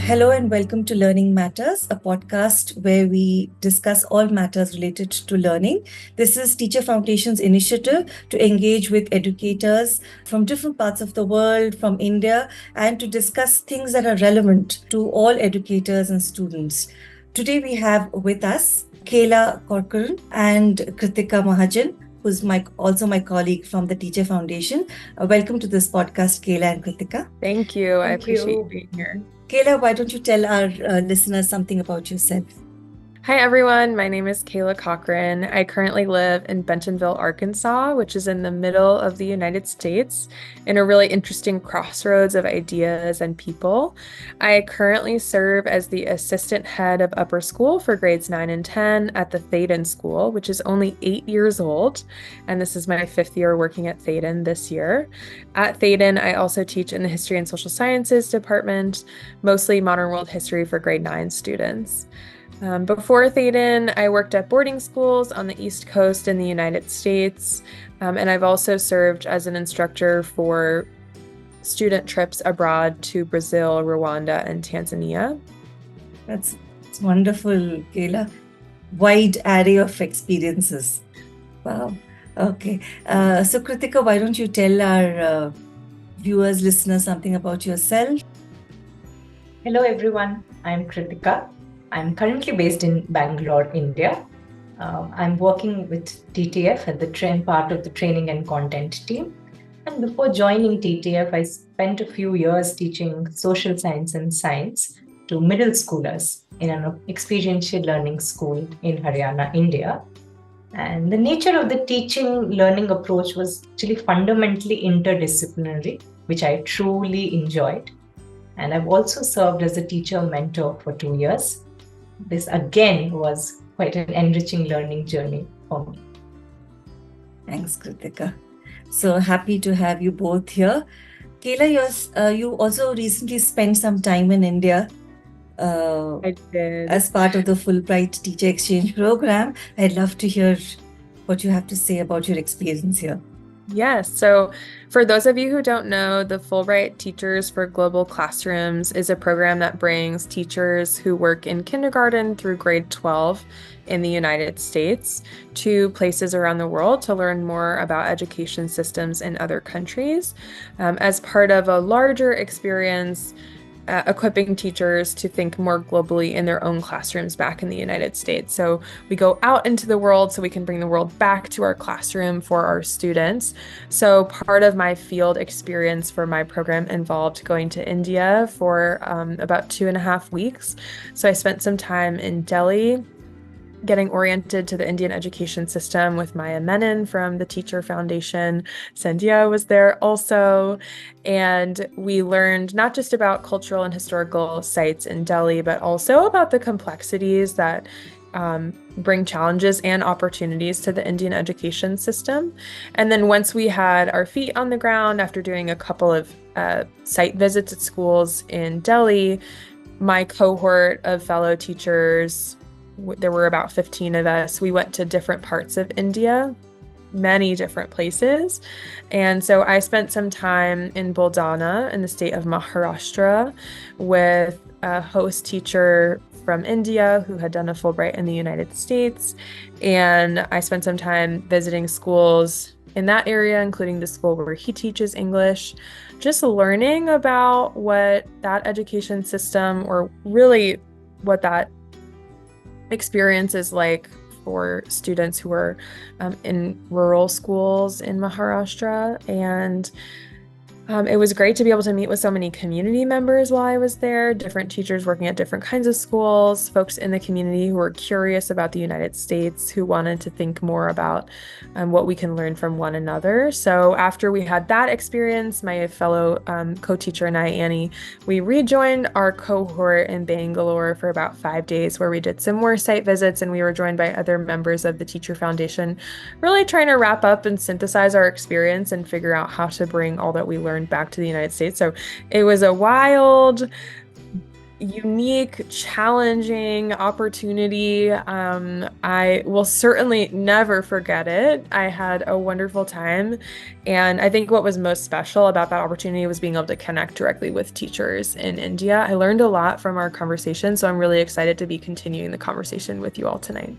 Hello and welcome to Learning Matters, a podcast where we discuss all matters related to learning. This is Teacher Foundation's initiative to engage with educators from different parts of the world, from India, and to discuss things that are relevant to all educators and students. Today we have with us Kayla Corcoran and Kritika Mahajan, who's also my colleague from the Teacher Foundation. Welcome to this podcast, Kayla and Kritika. Thank you. I appreciate you being here. Kayla, why don't you tell our listeners something about yourself? Hi, everyone. My name is Kayla Corcoran. I currently live in Bentonville, Arkansas, which is in the middle of the United States, in a really interesting crossroads of ideas and people. I currently serve as the assistant head of upper school for grades 9 and 10 at the Thaden School, which is only 8 years old. And this is my 5th year working at Thaden this year. At Thaden, I also teach in the History and Social Sciences department, mostly modern world history for grade 9 students. Before Thaden, I worked at boarding schools on the East Coast in the United States, and I've also served as an instructor for student trips abroad to Brazil, Rwanda, and Tanzania. That's wonderful, Kayla. Wide array of experiences. Wow. Okay. So, Kritika, why don't you tell our viewers, listeners, something about yourself? Hello, everyone. I'm Kritika. I'm currently based in Bangalore, India. I'm working with TTF at the part of the training and content team. And before joining TTF, I spent a few years teaching social science and science to middle schoolers in an experiential learning school in Haryana, India. And the nature of the teaching learning approach was actually fundamentally interdisciplinary, which I truly enjoyed. And I've also served as a teacher mentor for 2 years. This again was quite an enriching learning journey for me. Thanks, Kritika. So happy to have you both here. Kayla, you also recently spent some time in India. I did. As part of the Fulbright Teacher Exchange program. I'd love to hear what you have to say about your experience here. Yes. So for those of you who don't know, the Fulbright Teachers for Global Classrooms is a program that brings teachers who work in kindergarten through grade 12 in the United States to places around the world to learn more about education systems in other countries as part of a larger experience equipping teachers to think more globally in their own classrooms back in the United States. So we go out into the world so we can bring the world back to our classroom for our students. So part of my field experience for my program involved going to India for about 2.5 weeks. So I spent some time in Delhi, getting oriented to the Indian education system with Maya Menon from the Teacher Foundation. Sandhya was there also. And we learned not just about cultural and historical sites in Delhi, but also about the complexities that bring challenges and opportunities to the Indian education system. And then once we had our feet on the ground after doing a couple of site visits at schools in Delhi, my cohort of fellow teachers, there were about 15 of us. We went to different parts of India, many different places. And so I spent some time in Buldana in the state of Maharashtra with a host teacher from India who had done a Fulbright in the United States. And I spent some time visiting schools in that area, including the school where he teaches English, just learning about what that education system, or really what that experience is like for students who are in rural schools in Maharashtra. And it was great to be able to meet with so many community members while I was there, different teachers working at different kinds of schools, folks in the community who were curious about the United States, who wanted to think more about what we can learn from one another. So after we had that experience, my fellow co-teacher and I, Annie, we rejoined our cohort in Bangalore for about 5 days, where we did some more site visits, and we were joined by other members of the Teacher Foundation, really trying to wrap up and synthesize our experience and figure out how to bring all that we learned back to the United States. So it was a wild unique, challenging opportunity. I will certainly never forget it. I had a wonderful time. And I think what was most special about that opportunity was being able to connect directly with teachers in India. I learned a lot from our conversation, so I'm really excited to be continuing the conversation with you all tonight.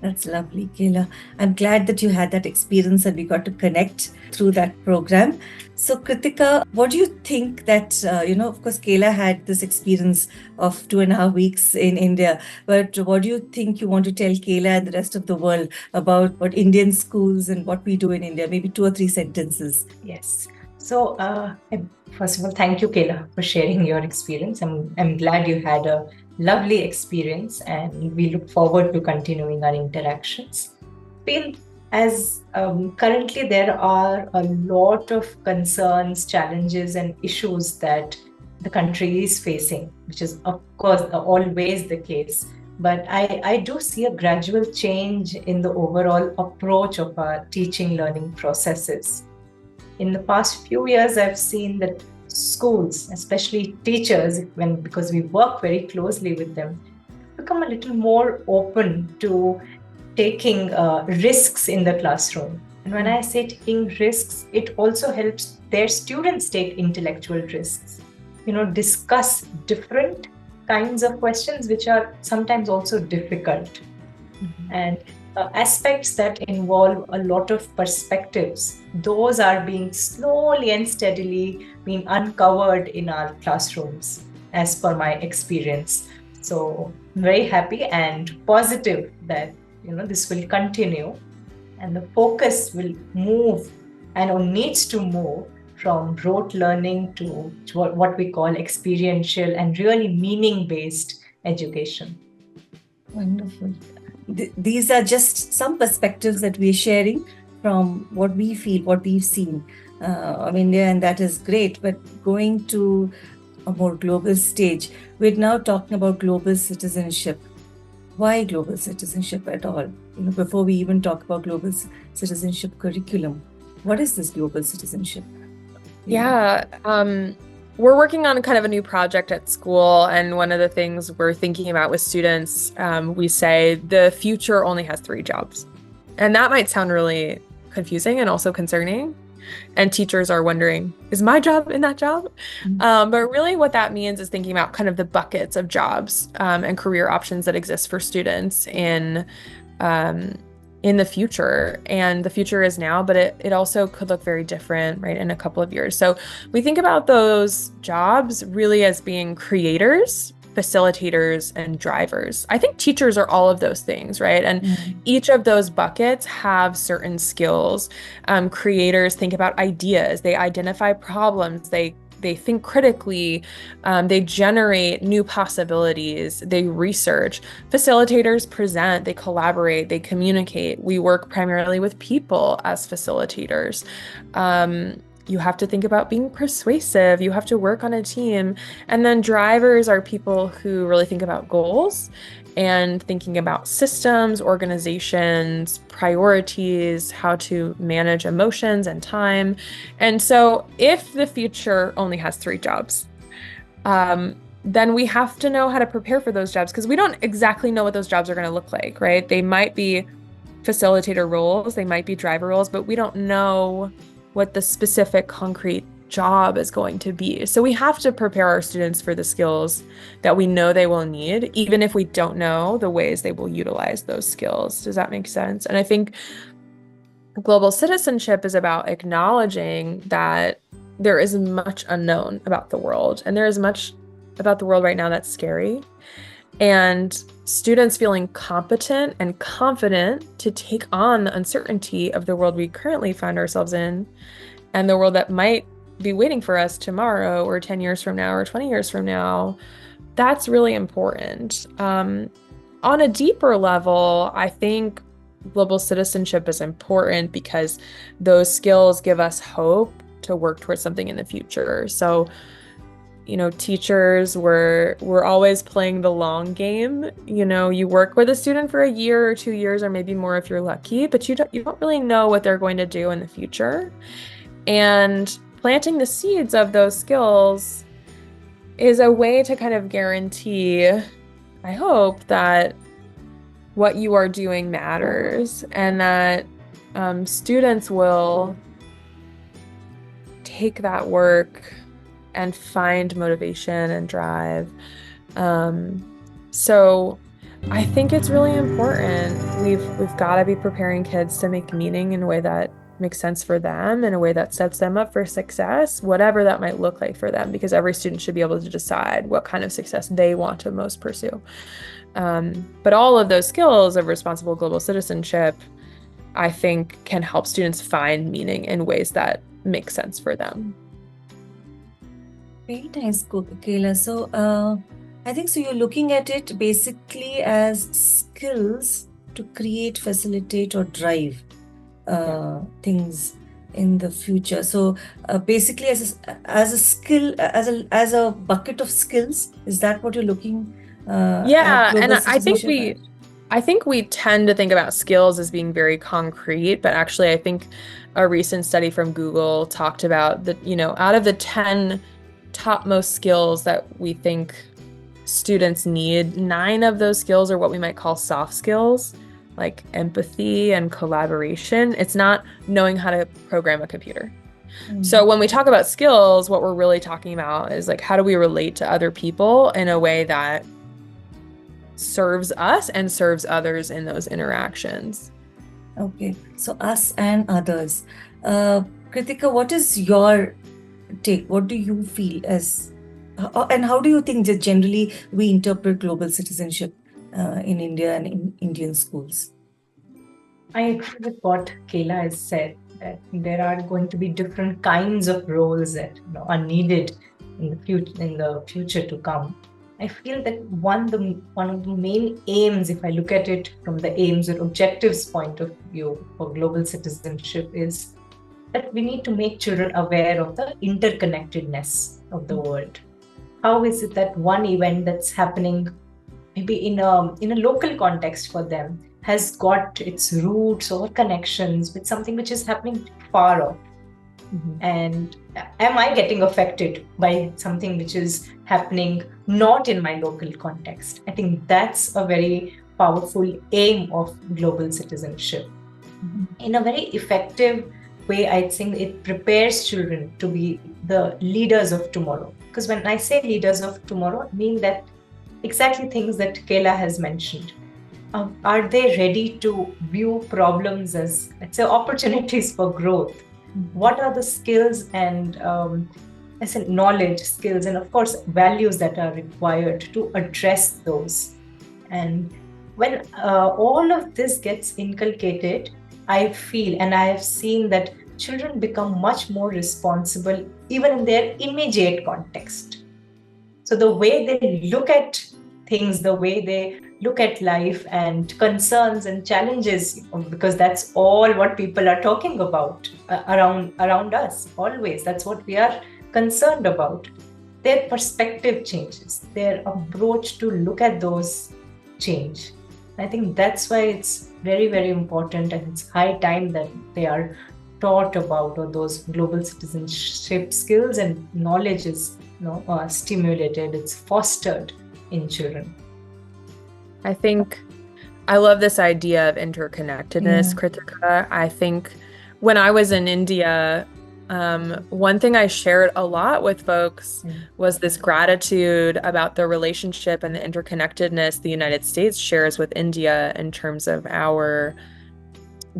That's lovely, Kayla. I'm glad that you had that experience and we got to connect through that program. So, Kritika, what do you think that, of course, Kayla had this experience of 2.5 weeks in India, but what do you think you want to tell Kayla and the rest of the world about what Indian schools and what we do in India? Maybe 2 or 3 sentences. Yes. So, first of all, thank you, Kayla, for sharing your experience. I'm glad you had a lovely experience, and we look forward to continuing our interactions. As currently there are a lot of concerns, challenges, and issues that the country is facing, which is, of course, always the case. But I do see a gradual change in the overall approach of our teaching learning processes. In the past few years, I've seen that schools, especially teachers, because we work very closely with them, become a little more open to taking risks in the classroom. And when I say taking risks, it also helps their students take intellectual risks. Discuss different kinds of questions which are sometimes also difficult. And aspects that involve a lot of perspectives, those are being slowly and steadily being uncovered in our classrooms, as per my experience. So I'm very happy and positive that this will continue, and the focus will move and needs to move from rote learning to what we call experiential and really meaning-based education. Wonderful. These are just some perspectives that we're sharing from what we feel, what we've seen of India, and that is great. But going to a more global stage, we're now talking about global citizenship. Why global citizenship at all? Before we even talk about global citizenship curriculum, what is this global citizenship? Yeah, we're working on kind of a new project at school, and one of the things we're thinking about with students, we say the future only has 3 jobs. And that might sound really confusing and also concerning. And teachers are wondering, is my job in that job? But really what that means is thinking about kind of the buckets of jobs and career options that exist for students in the future. And the future is now, but it also could look very different, right, in a couple of years. So we think about those jobs really as being creators, facilitators, and drivers. I think teachers are all of those things, right? And each of those buckets have certain skills. Creators think about ideas, they identify problems, they think critically, they generate new possibilities, they research. Facilitators present, they collaborate, they communicate. We work primarily with people as facilitators. You have to think about being persuasive. You have to work on a team. And then drivers are people who really think about goals and thinking about systems, organizations, priorities, how to manage emotions and time. And so if the future only has 3 jobs, then we have to know how to prepare for those jobs, because we don't exactly know what those jobs are going to look like, right? They might be facilitator roles, they might be driver roles, but we don't know what the specific concrete job is going to be. So we have to prepare our students for the skills that we know they will need, even if we don't know the ways they will utilize those skills. Does that make sense? And I think global citizenship is about acknowledging that there is much unknown about the world, and there is much about the world right now that's scary. And students feeling competent and confident to take on the uncertainty of the world we currently find ourselves in, and the world that might be waiting for us tomorrow or 10 years from now or 20 years from now, that's really important. On a deeper level, I think global citizenship is important because those skills give us hope to work towards something in the future. So teachers, we're always playing the long game. You work with a student for a year or 2 years, or maybe more if you're lucky, but you don't really know what they're going to do in the future. And planting the seeds of those skills is a way to kind of guarantee, I hope, that what you are doing matters and that students will take that work and find motivation and drive. So I think it's really important. We've got to be preparing kids to make meaning in a way that makes sense for them, in a way that sets them up for success, whatever that might look like for them, because every student should be able to decide what kind of success they want to most pursue. But all of those skills of responsible global citizenship, I think, can help students find meaning in ways that make sense for them. Very nice, Kayla. So I think so you're looking at it basically as skills to create, facilitate, or drive things in the future. So basically as a skill, as a bucket of skills, is that what you're looking Yeah, at and global citizenship? I think we tend to think about skills as being very concrete, but actually I think a recent study from Google talked about that, out of the 10 topmost skills that we think students need, 9 of those skills are what we might call soft skills, like empathy and collaboration. It's not knowing how to program a computer. So when we talk about skills, what we're really talking about is like, how do we relate to other people in a way that serves us and serves others in those interactions? Okay, so us and others. Kritika, what is your take? What do you feel as, and how do you think that generally we interpret global citizenship in India and in Indian schools? I agree with what Kayla has said, that there are going to be different kinds of roles that are needed in the future to come. I feel that one of the main aims, if I look at it from the aims or objectives point of view for global citizenship, is that we need to make children aware of the interconnectedness of the world. How is it that one event that's happening maybe in a local context for them has got its roots or connections with something which is happening far off? And am I getting affected by something which is happening not in my local context? I think that's a very powerful aim of global citizenship. In a very effective way, I think it prepares children to be the leaders of tomorrow. Because when I say leaders of tomorrow, I mean that exactly things that Kayla has mentioned. Are they ready to view problems as, let's say, opportunities for growth? What are the skills and I said knowledge, skills, and of course values that are required to address those? And when all of this gets inculcated, I feel and I have seen that children become much more responsible even in their immediate context. So the way they look at things, the way they look at life and concerns and challenges, because that's all what people are talking about around us always. That's what we are concerned about. Their perspective changes, their approach to look at those change. I think that's why it's very, very important, and it's high time that they are taught about, or those global citizenship skills and knowledge is stimulated, it's fostered in children. I think I love this idea of interconnectedness, Kritika. I think when I was in India, one thing I shared a lot with folks was this gratitude about the relationship and the interconnectedness the United States shares with India in terms of our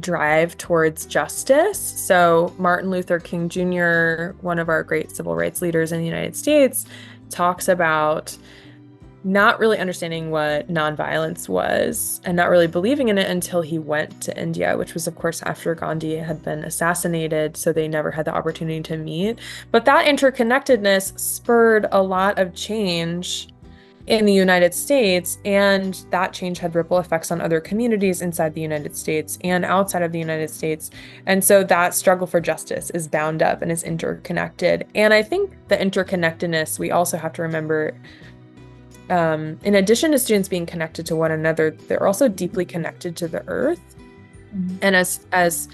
drive towards justice. So Martin Luther King Jr., one of our great civil rights leaders in the United States, talks about not really understanding what nonviolence was and not really believing in it until he went to India, which was, of course, after Gandhi had been assassinated, so they never had the opportunity to meet. But that interconnectedness spurred a lot of change in the United States, and that change had ripple effects on other communities inside the United States and outside of the United States. And so that struggle for justice is bound up and is interconnected. And I think the interconnectedness, we also have to remember, in addition to students being connected to one another, they're also deeply connected to the earth. And as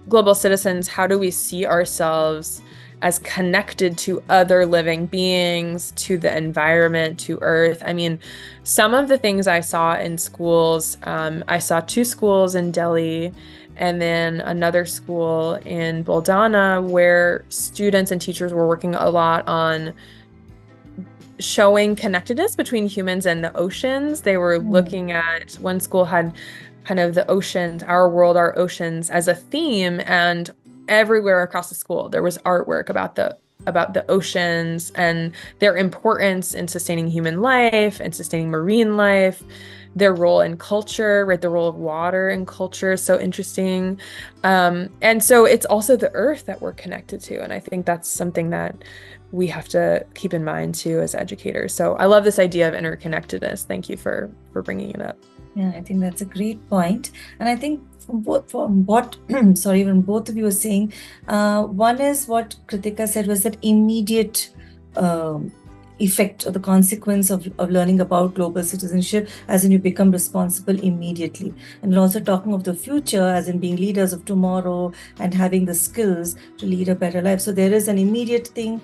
global citizens, how do we see ourselves as connected to other living beings, to the environment, to Earth. I mean, some of the things I saw in schools, I saw 2 schools in Delhi and then another school in Buldana where students and teachers were working a lot on showing connectedness between humans and the oceans. They were looking at, one school had kind of the oceans, our world, our oceans as a theme, and everywhere across the school there was artwork about the oceans and their importance in sustaining human life and sustaining marine life, their role in culture, right? The role of water in culture is so interesting. And so it's also the earth that we're connected to. And I think that's something that we have to keep in mind too as educators. So I love this idea of interconnectedness. Thank you for bringing it up. Yeah, I think that's a great point. And I think from what sorry, when both of you were saying, one is what Kritika said was that immediate effect or the consequence of learning about global citizenship, as in you become responsible immediately. And we're also talking of the future, as in being leaders of tomorrow and having the skills to lead a better life. So there is an immediate thing,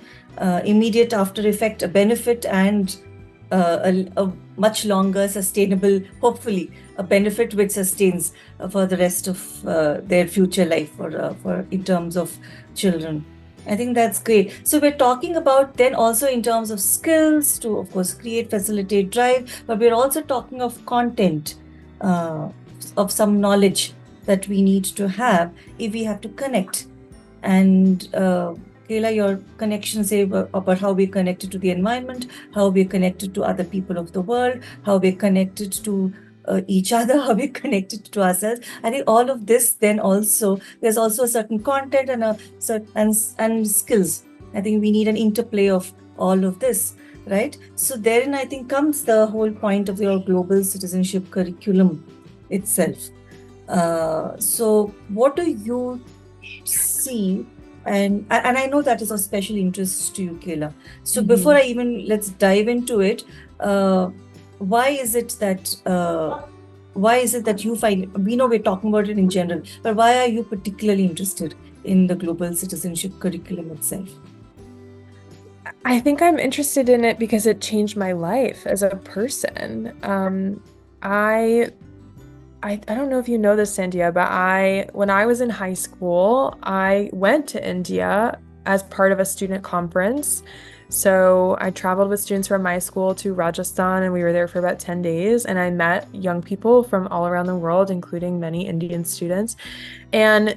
immediate after effect, a benefit, and a much longer sustainable, hopefully, a benefit which sustains for the rest of their future life for in terms of children. I think that's great. So we're talking about then also in terms of skills to, of course, create, facilitate, drive, but we're also talking of content, of some knowledge that we need to have if we have to connect. And Kayla, your connection, say about how we're connected to the environment, how we're connected to other people of the world, how we're connected to each other, how we're connected to ourselves. I think all of this then also, there's also a certain content and a certain and skills. I think we need an interplay of all of this, right? So therein I think comes the whole point of your global citizenship curriculum itself. So what do you see? And I know that is of special interest to you, Kayla. So before let's dive into it, why is it that you find, we know we're talking about it in general, but why are you particularly interested in the global citizenship curriculum itself? I think I'm interested in it because it changed my life as a person. I don't know if you know this, Sandhya, but when I was in high school, I went to India as part of a student conference. So I traveled with students from my school to Rajasthan, and we were there for about 10 days. And I met young people from all around the world, including many Indian students. And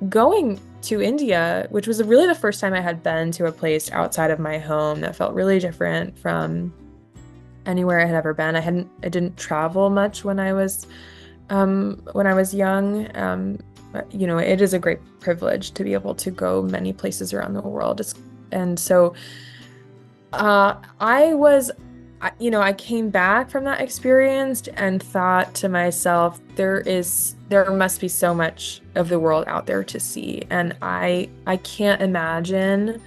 going to India, which was really the first time I had been to a place outside of my home that felt really different from anywhere I had ever been. I didn't travel much when I was young. You know, it is a great privilege to be able to go many places around the world. And so I came back from that experience and thought to myself, there must be so much of the world out there to see. And I can't imagine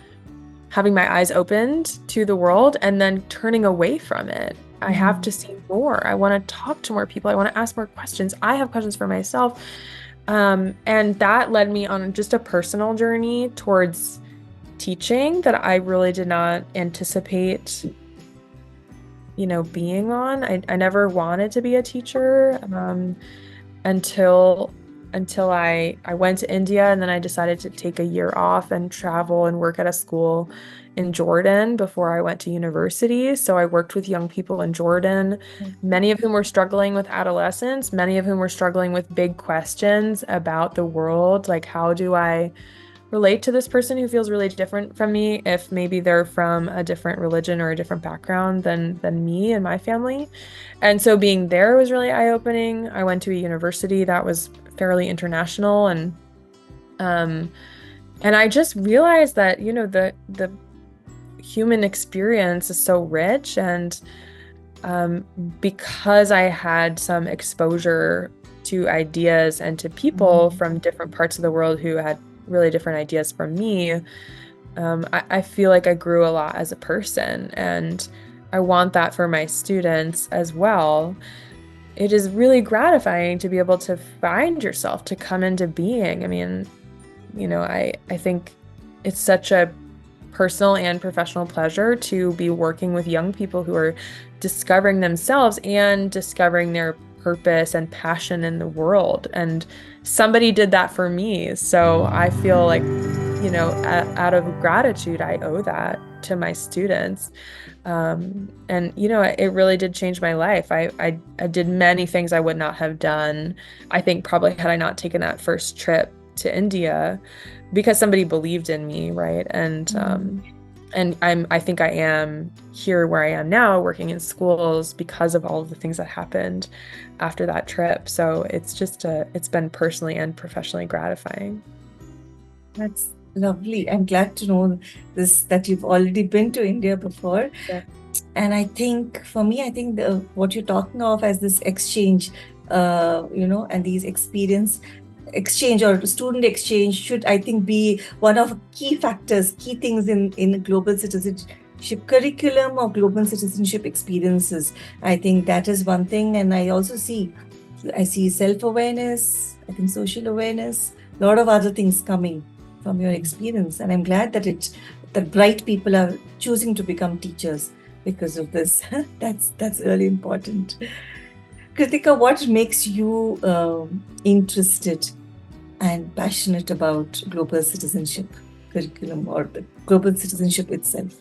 having my eyes opened to the world and then turning away from it. I have to see more. I want to talk to more people. I want to ask more questions. I have questions for myself. And that led me on just a personal journey towards teaching that I really did not anticipate, being on. I never wanted to be a teacher until I went to India, and then I decided to take a year off and travel and work at a school in Jordan before I went to university. So I worked with young people in Jordan, many of whom were struggling with adolescence, many of whom were struggling with big questions about the world, like how do I relate to this person who feels really different from me if maybe they're from a different religion or a different background than me and my family. And so being there was really eye-opening. I went to a university that was fairly international, and I just realized that the human experience is so rich, and because I had some exposure to ideas and to people from different parts of the world who had really different ideas from me, I feel like I grew a lot as a person, and I want that for my students as well. It is really gratifying to be able to find yourself, to come into being. I mean, I think it's such a personal and professional pleasure to be working with young people who are discovering themselves and discovering their purpose and passion in the world. And somebody did that for me. So I feel like, out of gratitude, I owe that to my students. And, it really did change my life. I did many things I would not have done. I think probably had I not taken that first trip to India, because somebody believed in me, right? And I think I am here where I am now, working in schools, because of all of the things that happened after that trip. So it's been personally and professionally gratifying. That's lovely. I'm glad to know that you've already been to India before. Yeah. And I think for me, what you're talking of as this exchange, and these exchange or student exchange should, I think, be one of key things in global citizenship curriculum or global citizenship experiences. I think that is one thing. And I see self-awareness, I think social awareness, a lot of other things coming from your experience. And I'm glad that bright people are choosing to become teachers because of this. That's really important. Kritika, what makes you interested and passionate about global citizenship curriculum or the global citizenship itself?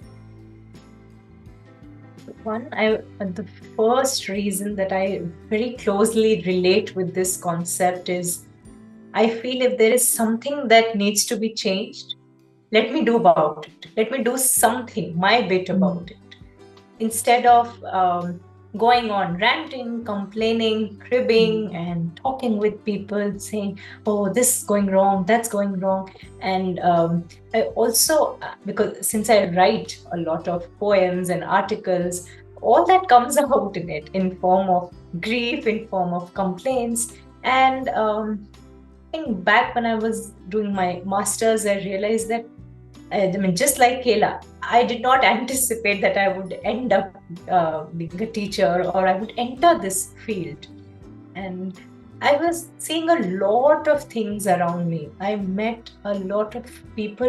The first reason that I very closely relate with this concept is I feel if there is something that needs to be changed, let me do about it. Let me do something, my bit about it. Instead of going on ranting, complaining, cribbing, and talking with people, saying, oh, this is going wrong, that's going wrong. And I also, because since I write a lot of poems and articles, all that comes out in it in form of grief, in form of complaints. And I think back when I was doing my master's, I realized that, just like Kayla, I did not anticipate that I would end up being a teacher or I would enter this field. And I was seeing a lot of things around me. I met a lot of people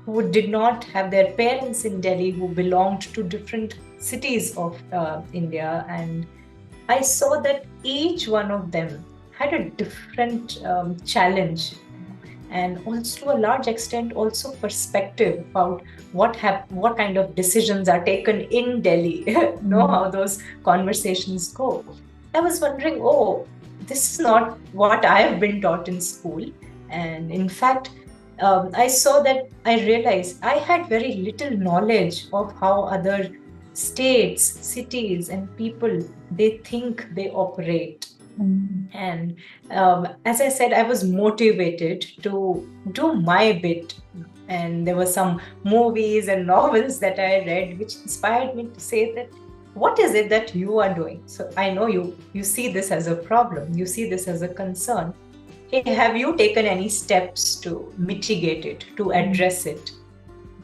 who did not have their parents in Delhi, who belonged to different cities of India. And I saw that each one of them had a different challenge, and also to a large extent also perspective about what kind of decisions are taken in Delhi, how those conversations go. I was wondering, this is not what I have been taught in school. And in fact, I saw that I realized I had very little knowledge of how other states, cities, and people, they think, they operate. And as I said, I was motivated to do my bit. And there were some movies and novels that I read which inspired me to say that, what is it that you are doing? So I know you see this as a problem, you see this as a concern. Hey, have you taken any steps to mitigate it, to address it?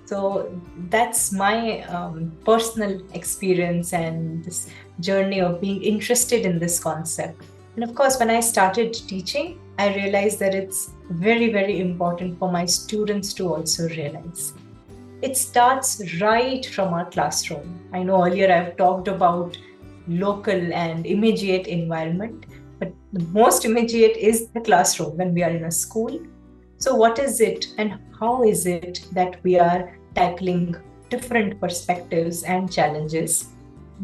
So that's my personal experience and this journey of being interested in this concept. And of course, when I started teaching, I realized that it's very, very important for my students to also realize. It starts right from our classroom. I know earlier I've talked about local and immediate environment, but the most immediate is the classroom when we are in a school. So what is it and how is it that we are tackling different perspectives and challenges?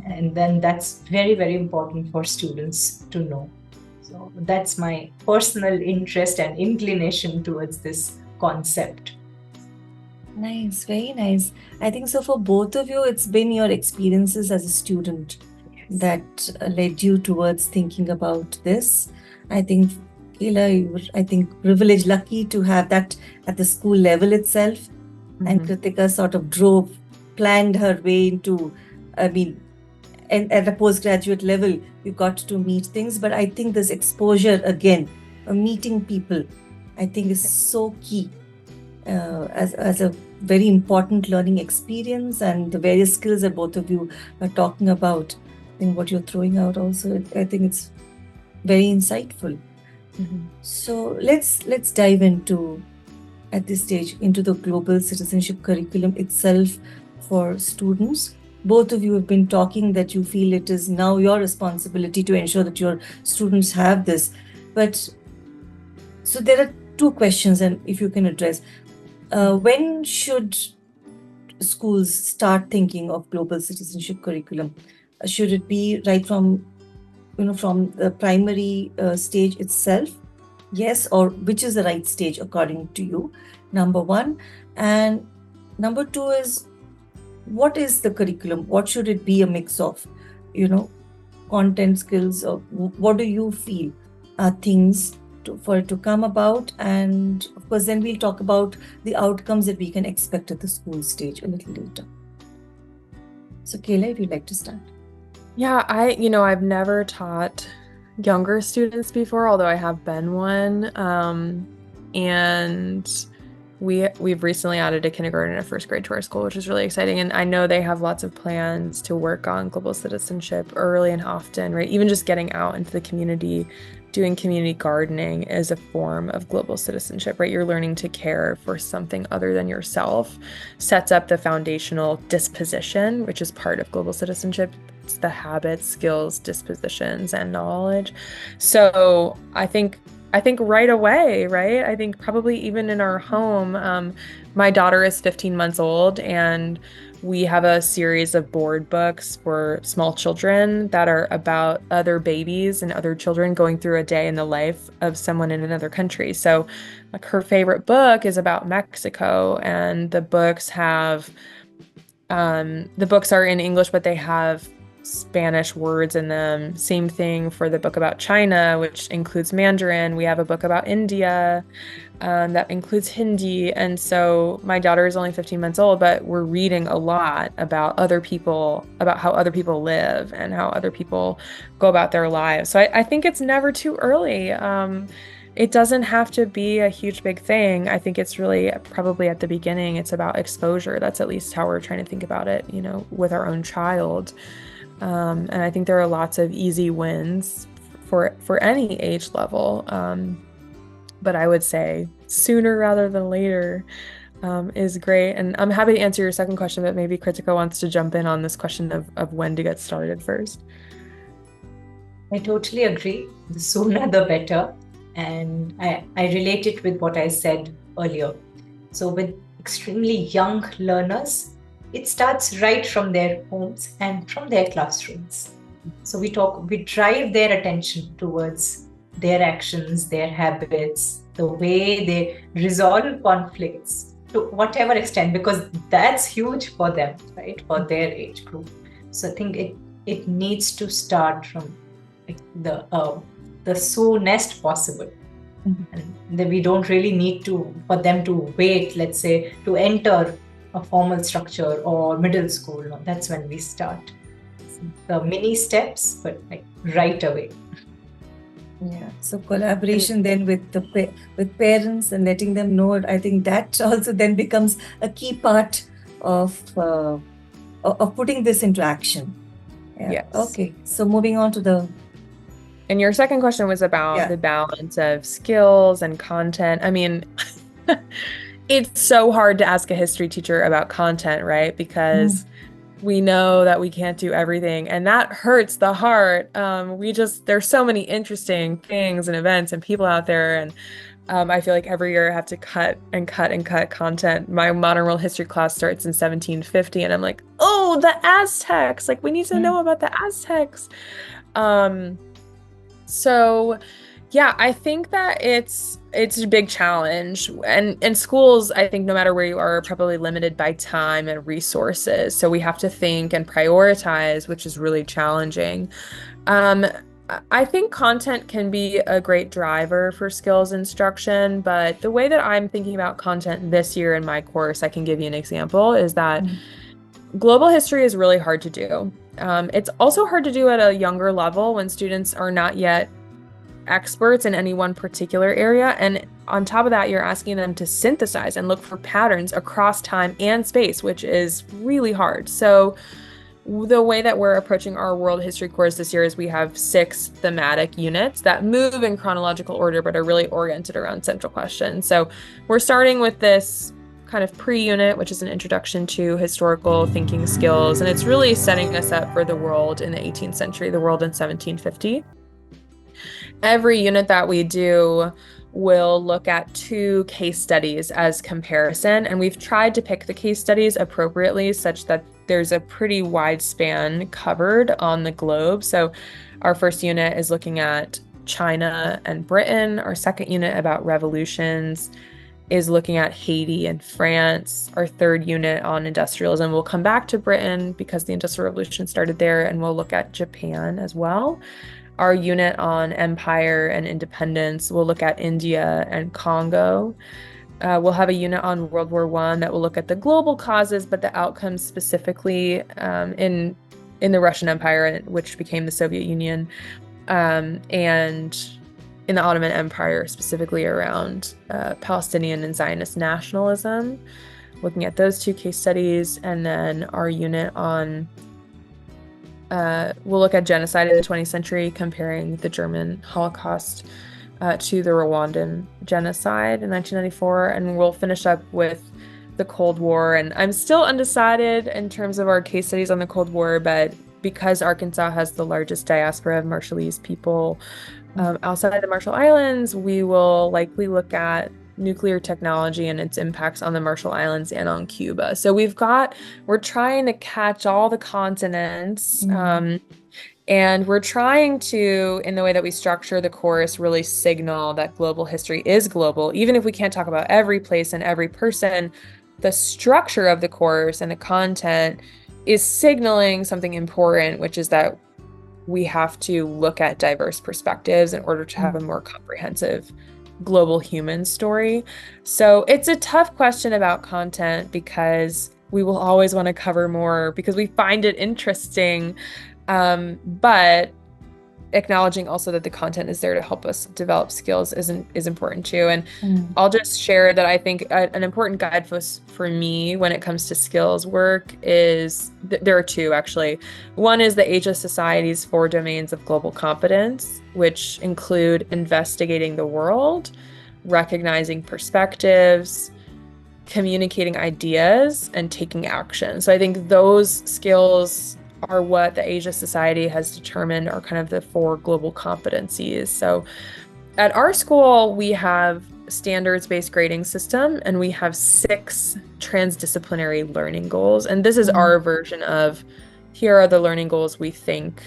And then that's very, very important for students to know. So that's my personal interest and inclination towards this concept. Nice, very nice. I think so for both of you, it's been your experiences as a student that led you towards thinking about this. I think, Kayla, you were, privileged, lucky to have that at the school level itself. And Kritika sort of planned her way into, and at a postgraduate level, you got to meet things. But I think this exposure, again, meeting people, I think is so key as a very important learning experience. And the various skills that both of you are talking about, I think what you're throwing out also, I think it's very insightful. So let's dive into at this stage into the global citizenship curriculum itself for students? Both of you have been talking that you feel it is now your responsibility to ensure that your students have this. But so there are two questions, and if you can address, when should schools start thinking of global citizenship curriculum? Should it be right from from the primary stage itself? Yes, or which is the right stage according to you? Number one. And number two is, what is the curriculum? What should it be a mix of? Content, skills, or what do you feel are things for it to come about? And of course, then we'll talk about the outcomes that we can expect at the school stage a little later. So Kayla, if you'd like to start. Yeah, I've never taught younger students before, although I have been one. And we've recently added a kindergarten and a first grade to our school, which is really exciting. And I know they have lots of plans to work on global citizenship early and often, right? Even just getting out into the community, doing community gardening is a form of global citizenship, right? You're learning to care for something other than yourself, sets up the foundational disposition, which is part of global citizenship. It's the habits, skills, dispositions, and knowledge. So I think right away, right? I think probably even in our home, my daughter is 15 months old, and we have a series of board books for small children that are about other babies and other children going through a day in the life of someone in another country. So like her favorite book is about Mexico, and the books are in English, but they have Spanish words in them. Same thing for the book about China, which includes Mandarin. We have a book about India that includes Hindi. And so my daughter is only 15 months old, but we're reading a lot about other people, about how other people live and how other people go about their lives. So I think it's never too early. It doesn't have to be a huge, big thing. I think it's really probably at the beginning, it's about exposure. That's at least how we're trying to think about it, with our own child. And I think there are lots of easy wins for any age level. But I would say sooner rather than later is great. And I'm happy to answer your second question, but maybe Kritika wants to jump in on this question of when to get started first. I totally agree. The sooner the better. And I relate it with what I said earlier. So with extremely young learners, it starts right from their homes and from their classrooms. So we drive their attention towards their actions, their habits, the way they resolve conflicts to whatever extent, because that's huge for them, right? For their age group. So I think it needs to start from the soonest possible. And then we don't really need for them to wait, let's say, to enter a formal structure or middle school. No, that's when we start. The mini steps, but right away. Yeah. So collaboration then with parents and letting them know. I think that also then becomes a key part of putting this into action. Yeah. Yes. Okay. So moving on to And your second question was about the balance of skills and content. I mean, it's so hard to ask a history teacher about content, right? Because we know that we can't do everything, and that hurts the heart. There's so many interesting things and events and people out there, and I feel like every year I have to cut content. My modern world history class starts in 1750, and I'm like, oh, the Aztecs! Like, we need to know about the Aztecs. So yeah, I think that it's a big challenge, and schools, I think no matter where you are probably limited by time and resources. So we have to think and prioritize, which is really challenging. I think content can be a great driver for skills instruction, but the way that I'm thinking about content this year in my course, I can give you an example, is that global history is really hard to do. It's also hard to do at a younger level when students are not yet experts in any one particular area. And on top of that, you're asking them to synthesize and look for patterns across time and space, which is really hard. So the way that we're approaching our world history course this year is we have 6 thematic units that move in chronological order, but are really oriented around central questions. So we're starting with this kind of pre-unit, which is an introduction to historical thinking skills. And it's really setting us up for the world in the 18th century, the world in 1750. Every unit that we do will look at 2 case studies as comparison. And we've tried to pick the case studies appropriately such that there's a pretty wide span covered on the globe. So our first unit is looking at China and Britain. Our second unit about revolutions is looking at Haiti and France. Our third unit on industrialism will come back to Britain because the Industrial Revolution started there, and we'll look at Japan as well. Our unit on empire and independence will look at India and Congo. We'll have a unit on World War I that will look at the global causes, but the outcomes specifically in the Russian Empire, which became the Soviet Union, and in the Ottoman Empire, specifically around Palestinian and Zionist nationalism, looking at those 2 case studies. And then our unit on, we'll look at genocide in the 20th century, comparing the German Holocaust to the Rwandan genocide in 1994. And we'll finish up with the Cold War. And I'm still undecided in terms of our case studies on the Cold War, but because Arkansas has the largest diaspora of Marshallese people outside the Marshall Islands, we will likely look at nuclear technology and its impacts on the Marshall Islands and on Cuba. So we're trying to catch all the continents, and we're trying to, in the way that we structure the course, really signal that global history is global. Even if we can't talk about every place and every person, the structure of the course and the content is signaling something important, which is that we have to look at diverse perspectives in order to have a more comprehensive global human story. So it's a tough question about content because we will always want to cover more because we find it interesting, but acknowledging also that the content is there to help us develop skills is important too. And I'll just share that I think an important guidepost for me when it comes to skills work is there are 2 actually. One is the Asia Society's 4 domains of global competence, which include investigating the world, recognizing perspectives, communicating ideas, and taking action. So I think those skills are what the Asia Society has determined are kind of the 4 global competencies. So at our school, we have standards-based grading system, and we have 6 transdisciplinary learning goals. And this is our version of, here are the learning goals we think,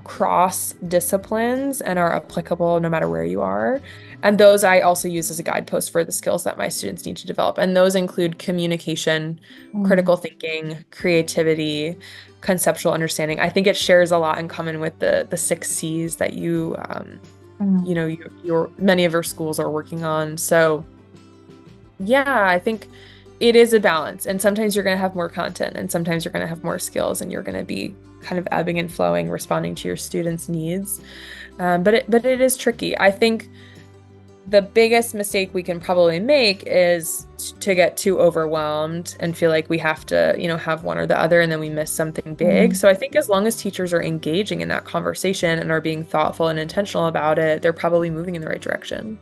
cross disciplines and are applicable no matter where you are. And those I also use as a guidepost for the skills that my students need to develop. And those include communication, critical thinking, creativity, conceptual understanding. I think it shares a lot in common with the 6 C's that you, many of your schools are working on. So yeah, I think it is a balance. And sometimes you're going to have more content and sometimes you're going to have more skills, and you're going to be kind of ebbing and flowing, responding to your students' needs. But it is tricky. I think the biggest mistake we can probably make is to get too overwhelmed and feel like we have to, have one or the other, and then we miss something big. So I think as long as teachers are engaging in that conversation and are being thoughtful and intentional about it, they're probably moving in the right direction.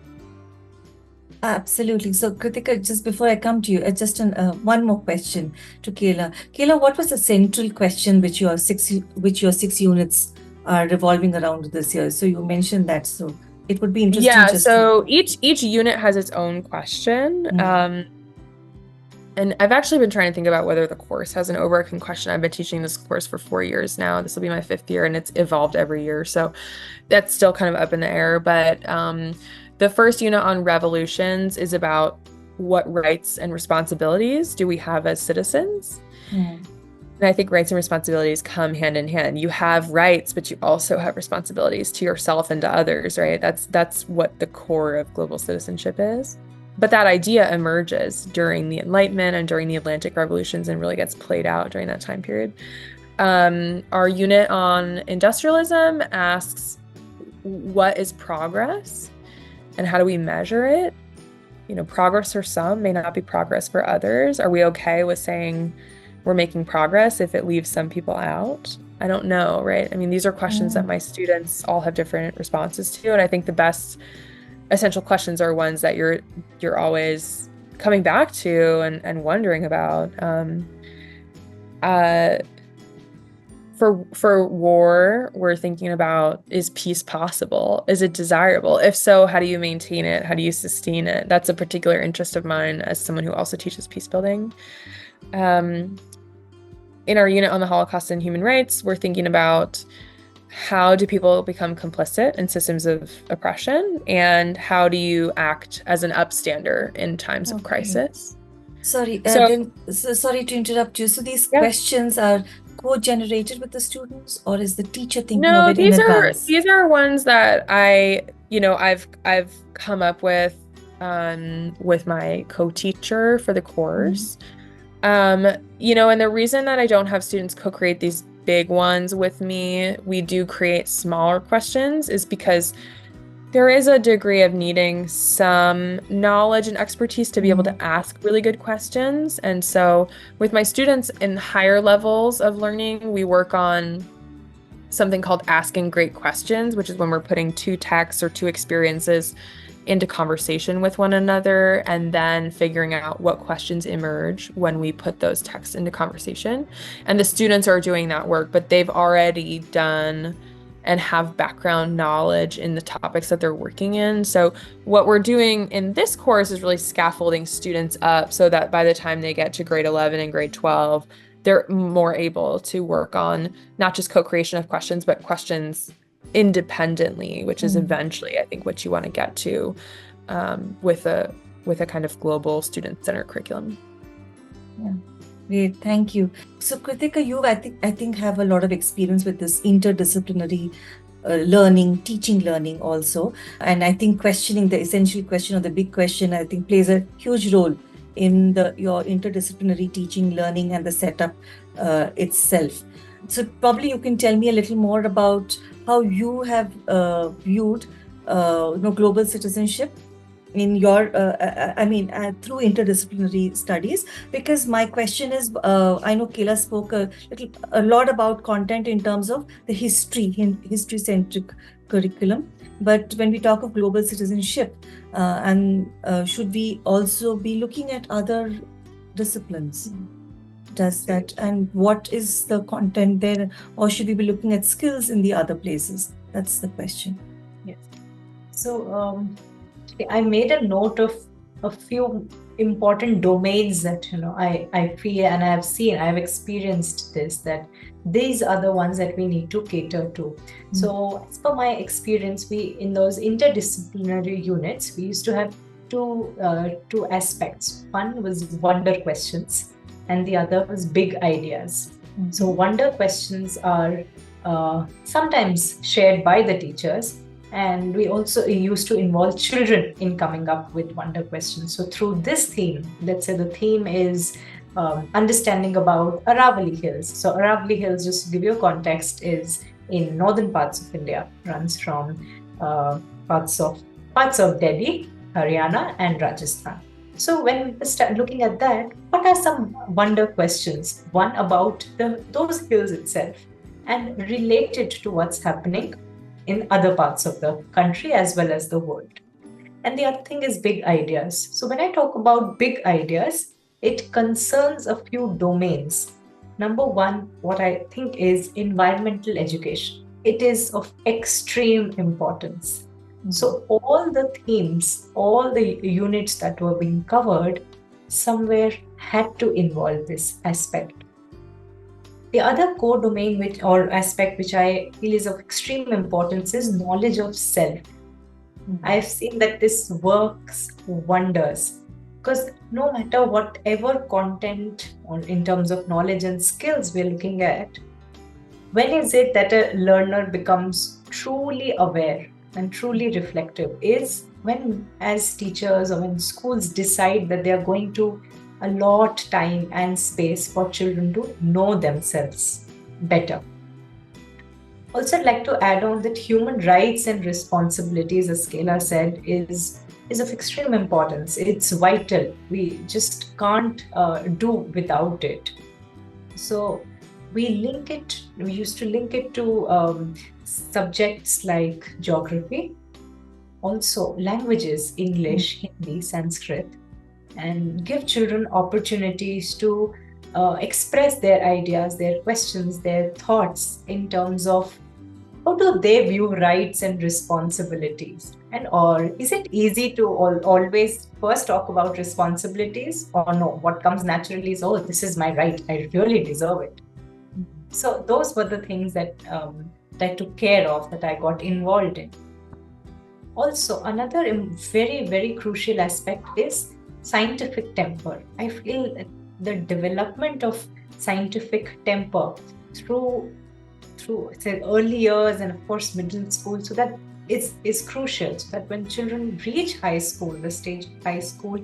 Absolutely. So Kritika, just before I come to you, just one more question to Kayla. Kayla, what was the central question which your 6 units are revolving around this year? So you mentioned that, so it would be interesting. Yeah, so each unit has its own question. And I've actually been trying to think about whether the course has an overarching question. I've been teaching this course for 4 years now. This will be my 5th year, and it's evolved every year. So that's still kind of up in the air. But the first unit on revolutions is about what rights and responsibilities do we have as citizens? And I think rights and responsibilities come hand in hand. You have rights, but you also have responsibilities to yourself and to others, right? That's what the core of global citizenship is. But that idea emerges during the Enlightenment and during the Atlantic revolutions and really gets played out during that time period. Our unit on industrialism asks, what is progress and how do we measure it? Progress for some may not be progress for others. Are we okay with saying we're making progress if it leaves some people out? I don't know, right? I mean, these are questions that my students all have different responses to, and I think the best essential questions are ones that you're always coming back to and wondering about. For war, we're thinking about, is peace possible? Is it desirable? If so, how do you maintain it? How do you sustain it? That's a particular interest of mine as someone who also teaches peace building. In our unit on the Holocaust and human rights, we're thinking about how do people become complicit in systems of oppression, and how do you act as an upstander in times of crisis? Sorry, So, sorry to interrupt you. So these yeah. questions are co-generated with the students, or is the teacher thinking of No, it in advance? these are ones that I've come up with my co-teacher for the course. And the reason that I don't have students co-create these big ones with me, we do create smaller questions, is because there is a degree of needing some knowledge and expertise to be able to ask really good questions. And so with my students in higher levels of learning, we work on something called asking great questions, which is when we're putting two texts or two experiences into conversation with one another, and then figuring out what questions emerge when we put those texts into conversation. And the students are doing that work, but they've already done and have background knowledge in the topics that they're working in. So what we're doing in this course is really scaffolding students up so that by the time they get to grade 11 and grade 12, they're more able to work on not just co-creation of questions, but questions independently, which is eventually, I think, what you want to get to with a kind of global student-centered curriculum. Yeah. Great, thank you. So Kritika, you I think have a lot of experience with this interdisciplinary learning, teaching learning also. And I think questioning the essential question or the big question, I think, plays a huge role in your interdisciplinary teaching, learning, and the setup itself. So probably you can tell me a little more about how you have viewed global citizenship in your through interdisciplinary studies, because my question is, I know Kayla spoke a lot about content in terms of the history-centric curriculum, but when we talk of global citizenship, should we also be looking at other disciplines? Does that, and what is the content there, or should we be looking at skills in the other places? That's the question. Yes. So I made a note of a few important domains that I feel, and I've experienced this, that these are the ones that we need to cater to. So as per my experience, we in those interdisciplinary units, we used to have two aspects. One was wonder questions, and the other was big ideas. So wonder questions are sometimes shared by the teachers, and we also used to involve children in coming up with wonder questions. So through this theme, let's say the theme is understanding about Aravalli Hills. So Aravalli Hills, just to give you a context, is in northern parts of India, runs from parts of Delhi, Haryana, and Rajasthan. So when we start looking at that, what are some wonder questions? One about those hills itself, and related to what's happening in other parts of the country as well as the world. And the other thing is big ideas. So when I talk about big ideas, it concerns a few domains. Number one, what I think is environmental education. It is of extreme importance. So all the themes, all the units that were being covered, somewhere had to involve this aspect. The other core domain or aspect which I feel is of extreme importance is knowledge of self. I've seen that this works wonders, because no matter whatever content or in terms of knowledge and skills we're looking at, when is it that a learner becomes truly aware and truly reflective? Is when, as teachers or when schools decide that they are going to allot time and space for children to know themselves better. Also, I'd like to add on that human rights and responsibilities, as Kayla said, is of extreme importance. It's vital. We just can't do without it. So we used to link it to subjects like geography, also languages, English, Hindi, Sanskrit, and give children opportunities to express their ideas, their questions, their thoughts in terms of how do they view rights and responsibilities? And or is it easy to always first talk about responsibilities, or no? What comes naturally is, oh, this is my right. I really deserve it. So those were the things that I took care of, that I got involved in. Also, another very, very crucial aspect is scientific temper. I feel that the development of scientific temper through say early years and of course middle school, so that is crucial, so that when children reach high school, the stage of high school,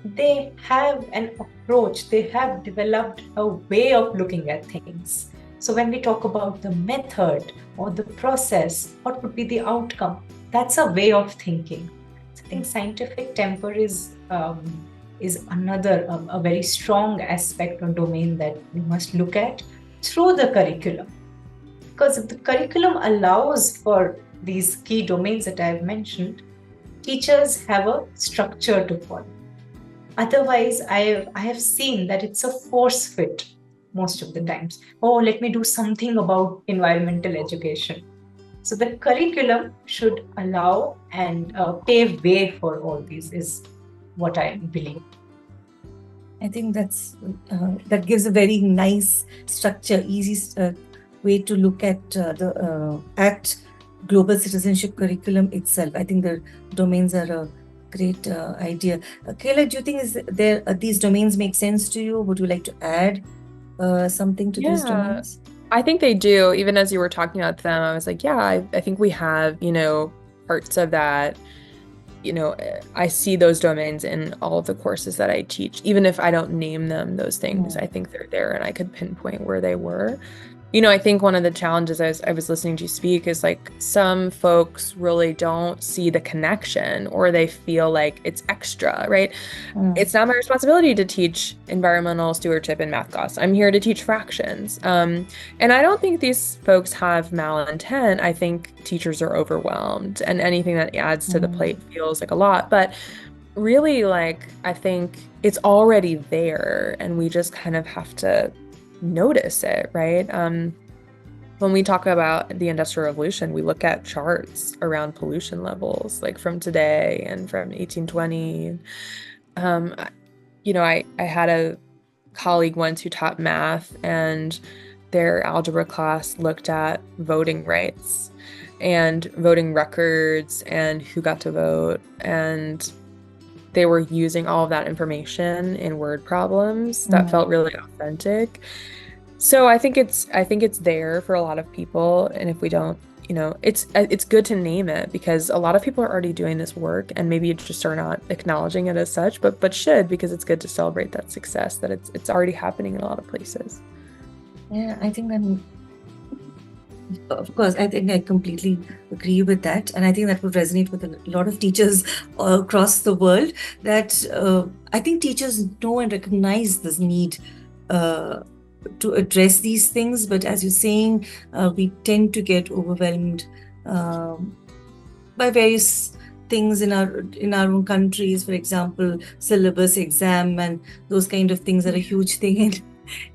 they have an approach, they have developed a way of looking at things. So when we talk about the method or the process, what would be the outcome, that's a way of thinking. So I think scientific temper is another a very strong aspect or domain that we must look at through the curriculum. Because if the curriculum allows for these key domains that I've mentioned, teachers have a structure to follow. Otherwise, I have seen that it's a force fit most of the times. Oh, let me do something about environmental education. So the curriculum should allow and pave way for all these, is what I believe. I think that gives a very nice structure, easy way to look at the global citizenship curriculum itself. I think the domains are a great idea. Kayla, do you think these domains make sense to you? Would you like to add something to these domains? I think they do. Even as you were talking about them, I was like, yeah, I think we have, parts of that. I see those domains in all of the courses that I teach. Even if I don't name them those things, I think they're there and I could pinpoint where they were. I think one of the challenges I was listening to you speak is like some folks really don't see the connection, or they feel like it's extra, right? It's not my responsibility to teach environmental stewardship in math class. I'm here to teach fractions. And I don't think these folks have malintent. I think teachers are overwhelmed, and anything that adds to the plate feels like a lot. But really, I think it's already there, and we just kind of have to notice it, right? When we talk about the Industrial Revolution, we look at charts around pollution levels, like from today and from 1820. I had a colleague once who taught math, and their algebra class looked at voting rights and voting records and who got to vote, and they were using all of that information in word problems that felt really authentic. So I think it's there for a lot of people, and if we don't, it's good to name it, because a lot of people are already doing this work, and maybe you just are not acknowledging it as such, but should, because it's good to celebrate that success, that it's already happening in a lot of places. Yeah, I think of course, I think I completely agree with that. And I think that would resonate with a lot of teachers across the world, that I think teachers know and recognize this need to address these things. But as you're saying, we tend to get overwhelmed by various things in our own countries. For example, syllabus, exam, and those kind of things are a huge thing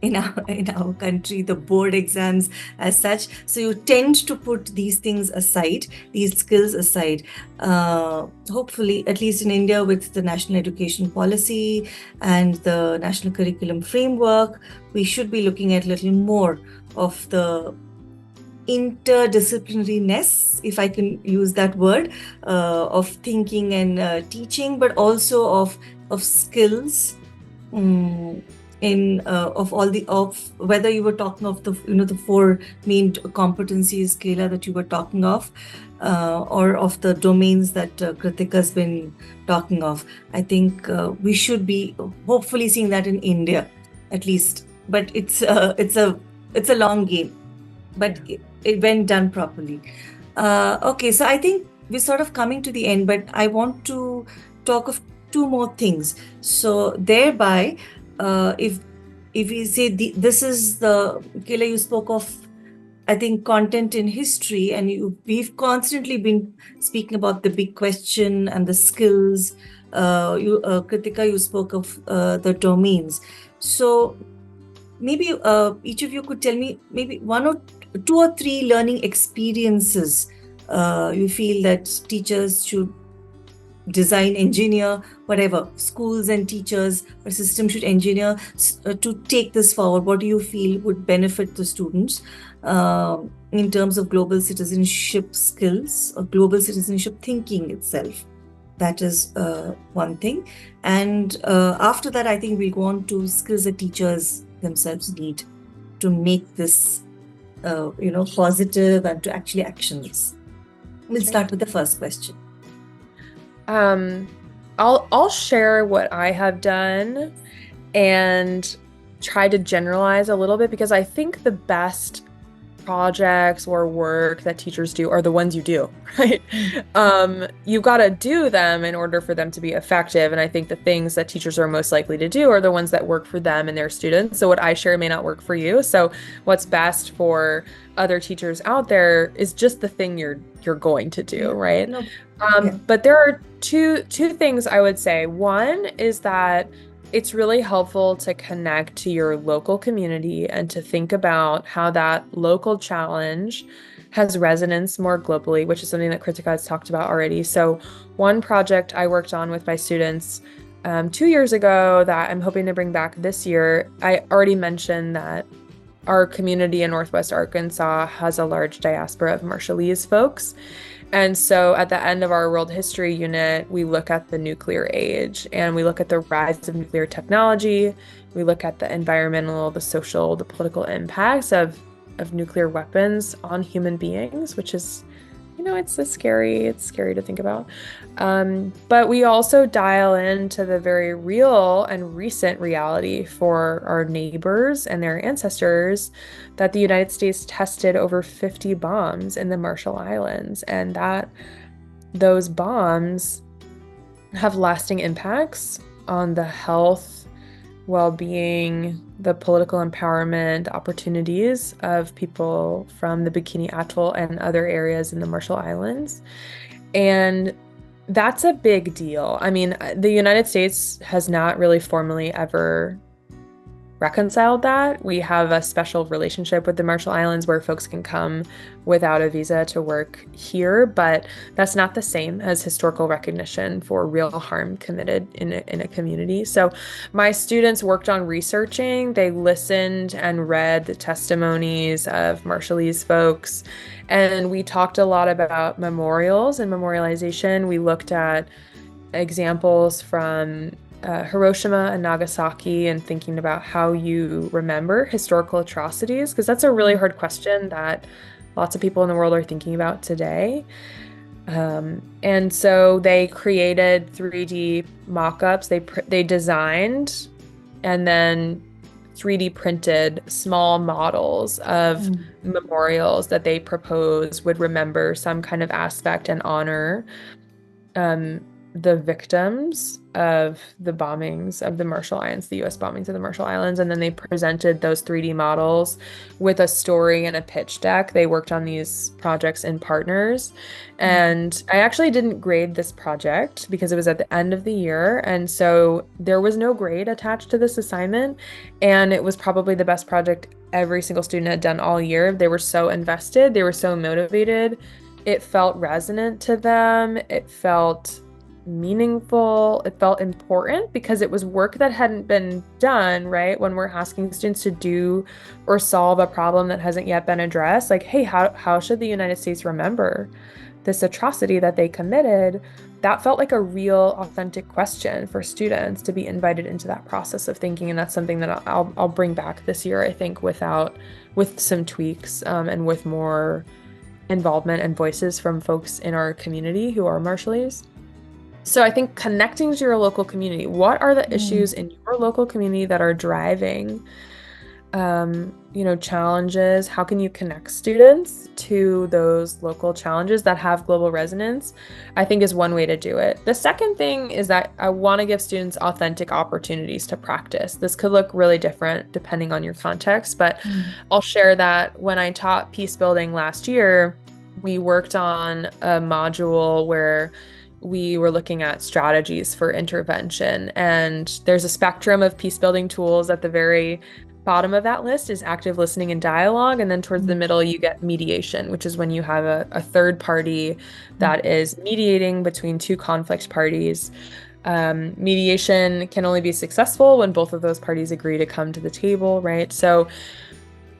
in our country, the board exams as such. So you tend to put these things aside, these skills aside. Hopefully, at least in India, with the National Education Policy and the National Curriculum Framework, we should be looking at a little more of the interdisciplinariness, if I can use that word, of thinking and teaching, but also of skills. Of whether you were talking of the four main competencies, Kayla, that you were talking of, or of the domains that Kritika's been talking of. I think we should be hopefully seeing that in India, at least. But it's a long game, but when done properly. Okay, so I think we're sort of coming to the end, but I want to talk of two more things. So thereby, if if we say this is the, Kayla, you spoke of, I think, content in history, and we've constantly been speaking about the big question and the skills. Kritika, you spoke of the domains. So maybe each of you could tell me maybe two or three learning experiences you feel that teachers should design, engineer, whatever, schools and teachers or system should engineer to take this forward. What do you feel would benefit the students in terms of global citizenship skills or global citizenship thinking itself? That is one thing. And after that, I think we'll go on to skills that teachers themselves need to make this positive and to actually action this. We'll start with the first question. I'll share what I have done and try to generalize a little bit, because I think the best projects or work that teachers do are the ones you do, right? You've got to do them in order for them to be effective. And I think the things that teachers are most likely to do are the ones that work for them and their students. So what I share may not work for you. So what's best for other teachers out there is just the thing you're going to do, right? But there are two things I would say. One is that it's really helpful to connect to your local community and to think about how that local challenge has resonance more globally, which is something that Kritika has talked about already. So one project I worked on with my students 2 years ago that I'm hoping to bring back this year, I already mentioned that our community in Northwest Arkansas has a large diaspora of Marshallese folks. And so at the end of our world history unit, we look at the nuclear age and we look at the rise of nuclear technology. We look at the environmental, the social, the political impacts of nuclear weapons on human beings, which is, it's scary to think about. But we also dial into the very real and recent reality for our neighbors and their ancestors that the United States tested over 50 bombs in the Marshall Islands, and that those bombs have lasting impacts on the health, well-being, the political empowerment opportunities of people from the Bikini Atoll and other areas in the Marshall Islands. And that's a big deal. I mean, the United States has not really formally ever reconciled that. We have a special relationship with the Marshall Islands where folks can come without a visa to work here, but that's not the same as historical recognition for real harm committed in a community. So my students worked on researching. They listened and read the testimonies of Marshallese folks, and we talked a lot about memorials and memorialization. We looked at examples from Hiroshima and Nagasaki and thinking about how you remember historical atrocities, because that's a really hard question that lots of people in the world are thinking about today. And so they created 3D mock-ups. They designed and then 3D printed small models of memorials that they proposed would remember some kind of aspect and honor the victims of the bombings of the Marshall Islands, the U.S. bombings of the Marshall Islands. And then they presented those 3D models with a story and a pitch deck. They worked on these projects in partners. And I actually didn't grade this project because it was at the end of the year. And so there was no grade attached to this assignment. And it was probably the best project every single student had done all year. They were so invested. They were so motivated. It felt resonant to them. It felt meaningful. It felt important because it was work that hadn't been done, right? When we're asking students to do or solve a problem that hasn't yet been addressed, like, hey, how should the United States remember this atrocity that they committed? That felt like a real, authentic question for students to be invited into that process of thinking. And that's something that I'll bring back this year, I think, with some tweaks and with more involvement and voices from folks in our community who are Marshallese. So I think connecting to your local community, what are the issues in your local community that are driving challenges? How can you connect students to those local challenges that have global resonance? I think is one way to do it. The second thing is that I want to give students authentic opportunities to practice. This could look really different depending on your context, but I'll share that when I taught peace building last year, we worked on a module where we were looking at strategies for intervention. And there's a spectrum of peace building tools. At the very bottom of that list is active listening and dialogue. And then towards the middle, you get mediation, which is when you have a third party that is mediating between two conflict parties. Mediation can only be successful when both of those parties agree to come to the table, right? So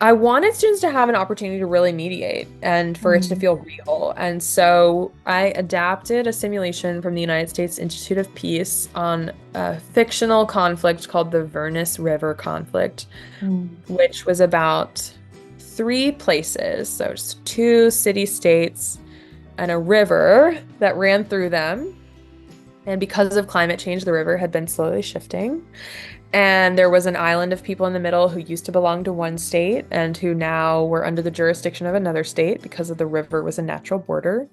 I wanted students to have an opportunity to really mediate and for it to feel real. And so I adapted a simulation from the United States Institute of Peace on a fictional conflict called the Vernus River conflict, which was about 3 places. So it's 2 city-states and a river that ran through them. And because of climate change, the river had been slowly shifting. And there was an island of people in the middle who used to belong to one state and who now were under the jurisdiction of another state because of the river was a natural border.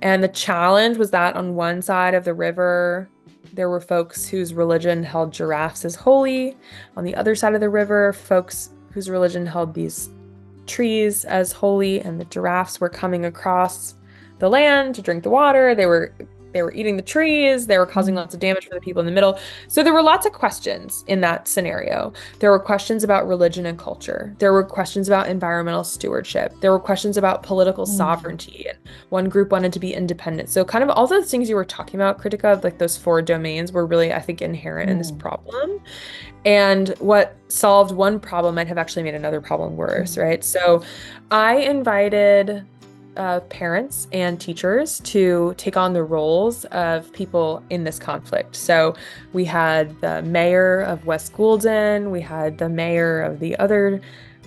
And the challenge was that on one side of the river, there were folks whose religion held giraffes as holy. On the other side of the river, folks whose religion held these trees as holy, and the giraffes were coming across the land to drink the water. They were eating the trees. They were causing lots of damage for the people in the middle. So there were lots of questions in that scenario. There were questions about religion and culture. There were questions about environmental stewardship. There were questions about political sovereignty. And one group wanted to be independent. So kind of all those things you were talking about, Kritika, like those 4 domains were really, I think, inherent in this problem. And what solved one problem might have actually made another problem worse, right? So I invited parents and teachers to take on the roles of people in this conflict. So we had the mayor of West Goulden, we had the mayor of the other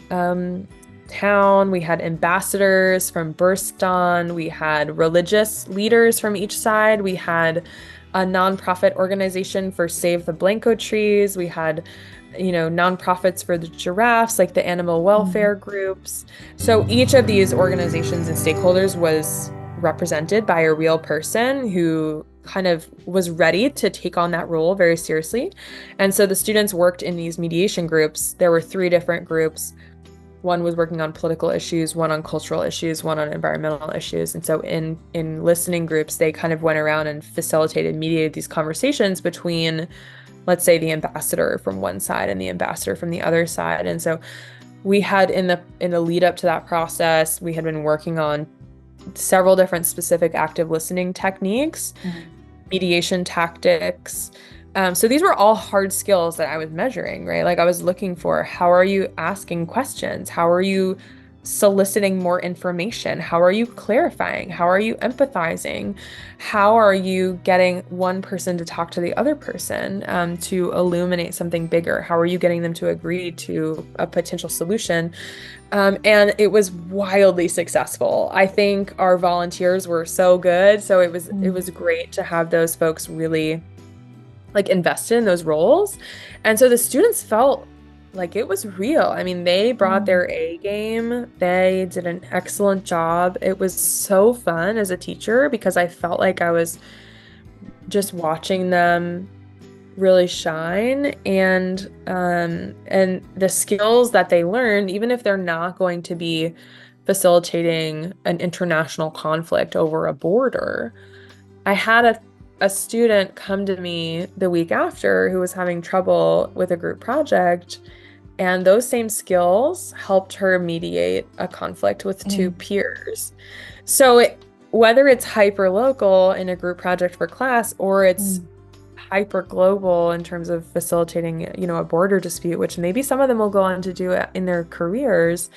town, we had ambassadors from Burston, we had religious leaders from each side, we had a nonprofit organization for Save the Blanco Trees, we had nonprofits for the giraffes, like the animal welfare groups. So each of these organizations and stakeholders was represented by a real person who kind of was ready to take on that role very seriously. And so the students worked in these mediation groups. There were 3 different groups. One was working on political issues, one on cultural issues, one on environmental issues. And so in listening groups, they kind of went around and facilitated, mediated these conversations between, let's say, the ambassador from one side and the ambassador from the other side. And so we had in the lead up to that process, we had been working on several different specific active listening techniques, mediation tactics. So these were all hard skills that I was measuring, right? Like I was looking for, how are you asking questions? How are you soliciting more information? How are you clarifying? How are you empathizing? How are you getting one person to talk to the other person to illuminate something bigger? How are you getting them to agree to a potential solution? And it was wildly successful. I think our volunteers were so good. So it was great to have those folks really like invested in those roles. And so the students felt like it was real. I mean, they brought their A game. They did an excellent job. It was so fun as a teacher because I felt like I was just watching them really shine, and the skills that they learned, even if they're not going to be facilitating an international conflict over a border. I had a student come to me the week after who was having trouble with a group project, and those same skills helped her mediate a conflict with 2 peers. So whether it's hyper local in a group project for class, or it's hyper global in terms of facilitating, a border dispute, which maybe some of them will go on to do in their careers,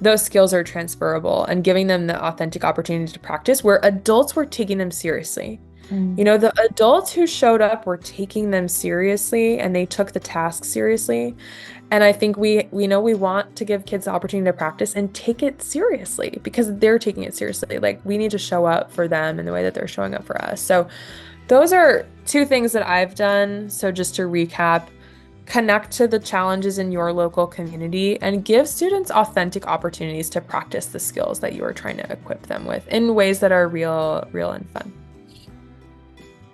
those skills are transferable, and giving them the authentic opportunity to practice where adults were taking them seriously. The adults who showed up were taking them seriously, and they took the task seriously. And I think we want to give kids the opportunity to practice and take it seriously because they're taking it seriously. Like, we need to show up for them in the way that they're showing up for us. So those are 2 things that I've done. So just to recap, connect to the challenges in your local community, and give students authentic opportunities to practice the skills that you are trying to equip them with in ways that are real and fun.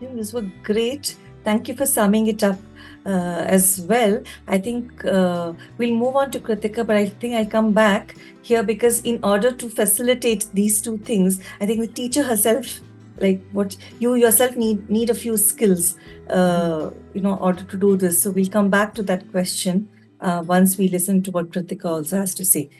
These were great. Thank you for summing it up as well. I think we'll move on to Kritika, but I think I'll come back here because in order to facilitate these two things, I think the teacher herself, like what you yourself need a few skills, in order to do this. So we'll come back to that question once we listen to what Kritika also has to say.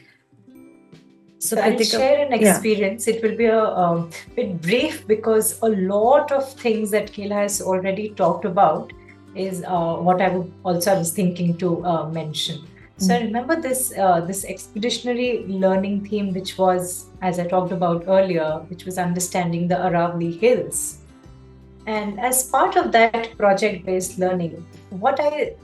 So I'll share an experience. It will be a bit brief because a lot of things that Kayla has already talked about is what I was thinking to mention. So I remember this expeditionary learning theme, which was, as I talked about earlier, which was understanding the Aravalli Hills. And as part of that project-based learning, the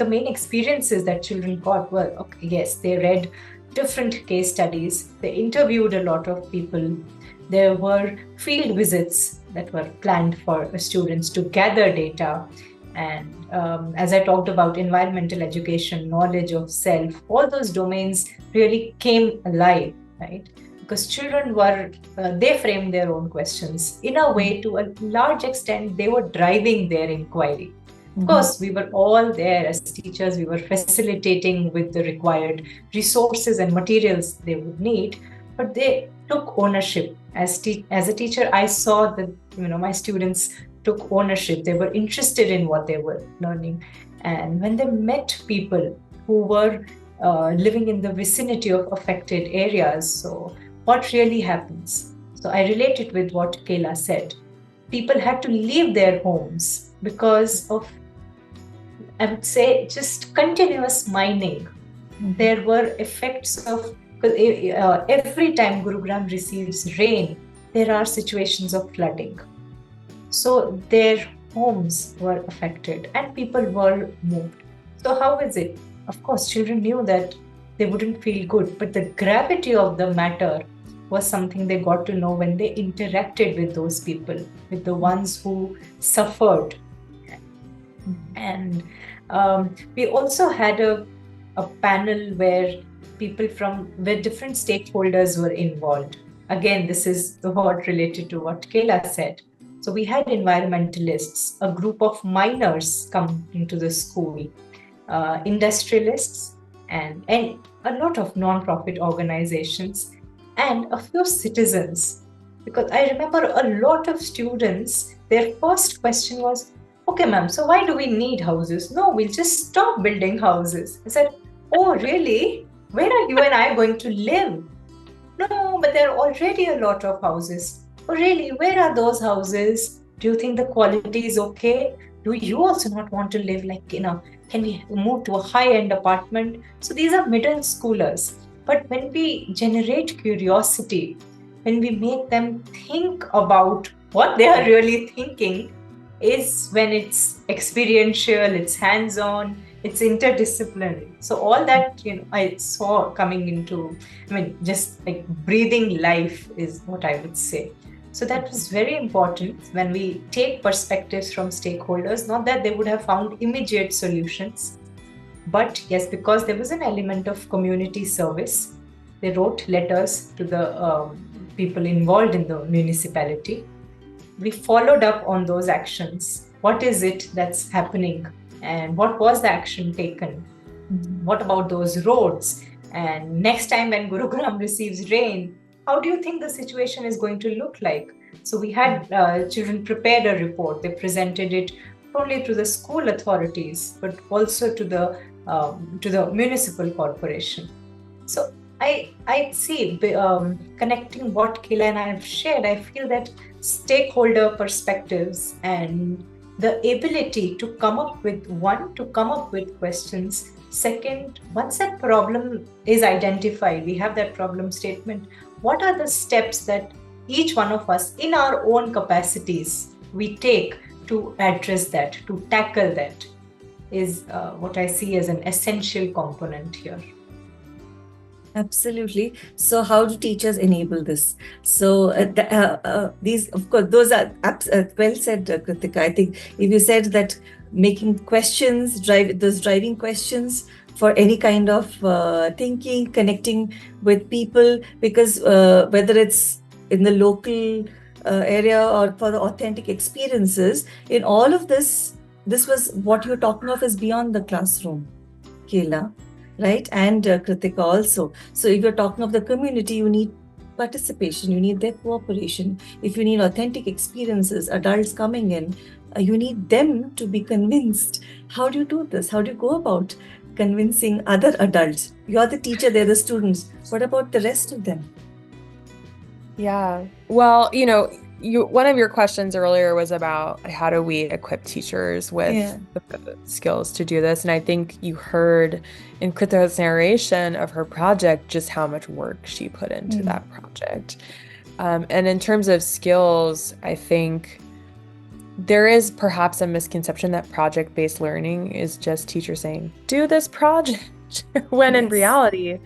main experiences that children got were, okay, yes, they read different case studies, they interviewed a lot of people, there were field visits that were planned for students to gather data, and as I talked about environmental education, knowledge of self, all those domains really came alive, right? Because children they framed their own questions. In a way, to a large extent, they were driving their inquiry. Of course, we were all there as teachers. We were facilitating with the required resources and materials they would need, but they took ownership. As a teacher, I saw that my students took ownership. They were interested in what they were learning, and when they met people who were living in the vicinity of affected areas, so what really happens? So I relate it with what Kayla said. People had to leave their homes because of, I would say, just continuous mining. There were effects of, every time Gurugram receives rain, there are situations of flooding. So their homes were affected and people were moved. So how is it? Of course, children knew that they wouldn't feel good, but the gravity of the matter was something they got to know when they interacted with those people, with the ones who suffered. And we also had a panel where different stakeholders were involved. Again, this is what related to what Kayla said. So we had environmentalists, a group of miners come into the school, industrialists, and a lot of non-profit organizations, and a few citizens. Because I remember a lot of students, their first question was, okay, ma'am, so why do we need houses? No, we'll just stop building houses. I said, oh, really? Where are you and I going to live? No, but there are already a lot of houses. Oh, really? Where are those houses? Do you think the quality is okay? Do you also not want to live can we move to a high-end apartment? So these are middle schoolers. But when we generate curiosity, when we make them think about what they are really thinking, is when it's experiential, it's hands-on, it's interdisciplinary. So all that I saw coming into, just like breathing life is what I would say. So that was very important when we take perspectives from stakeholders, not that they would have found immediate solutions, but yes, because there was an element of community service, they wrote letters to the people involved in the municipality. We followed up on those actions. What is it that's happening? And what was the action taken? What about those roads? And next time when Gurugram receives rain, how do you think the situation is going to look like? So we had children prepared a report. They presented it not only to the school authorities, but also to the municipal corporation. So I see, connecting what Kayla and I have shared, I feel that stakeholder perspectives and the ability to come up with questions. Second, once that problem is identified, we have that problem statement, what are the steps that each one of us in our own capacities we take to address that, to tackle that, is what I see as an essential component here. Absolutely. So, how do teachers enable this? So, these, of course, those are well said, Kritika. I think if you said that making questions, those driving questions for any kind of thinking, connecting with people, because whether it's in the local area or for the authentic experiences, in all of this, this was what you're talking of is beyond the classroom, Kayla, right? And Kritika also. So if you're talking of the community, you need participation, you need their cooperation. If you need authentic experiences, adults coming in, you need them to be convinced. How do you do this? How do you go about convincing other adults? You're the teacher, they're the students. What about the rest of them? Yeah. Well, one of your questions earlier was about how do we equip teachers with the skills to do this. And I think you heard in Kritika's narration of her project just how much work she put into that project. And in terms of skills, I think there is perhaps a misconception that project-based learning is just teachers saying, do this project, when in reality,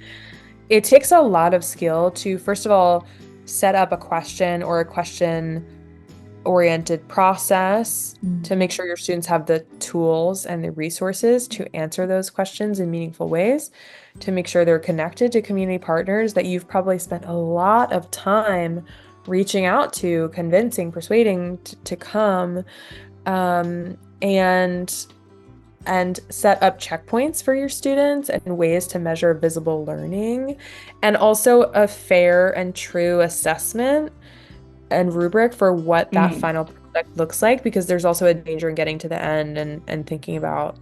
it takes a lot of skill to, first of all, set up a question or a question-oriented process to make sure your students have the tools and the resources to answer those questions in meaningful ways, to make sure they're connected to community partners that you've probably spent a lot of time reaching out to, convincing, persuading to come, and set up checkpoints for your students and ways to measure visible learning, and also a fair and true assessment and rubric for what that final product looks like, because there's also a danger in getting to the end and thinking about,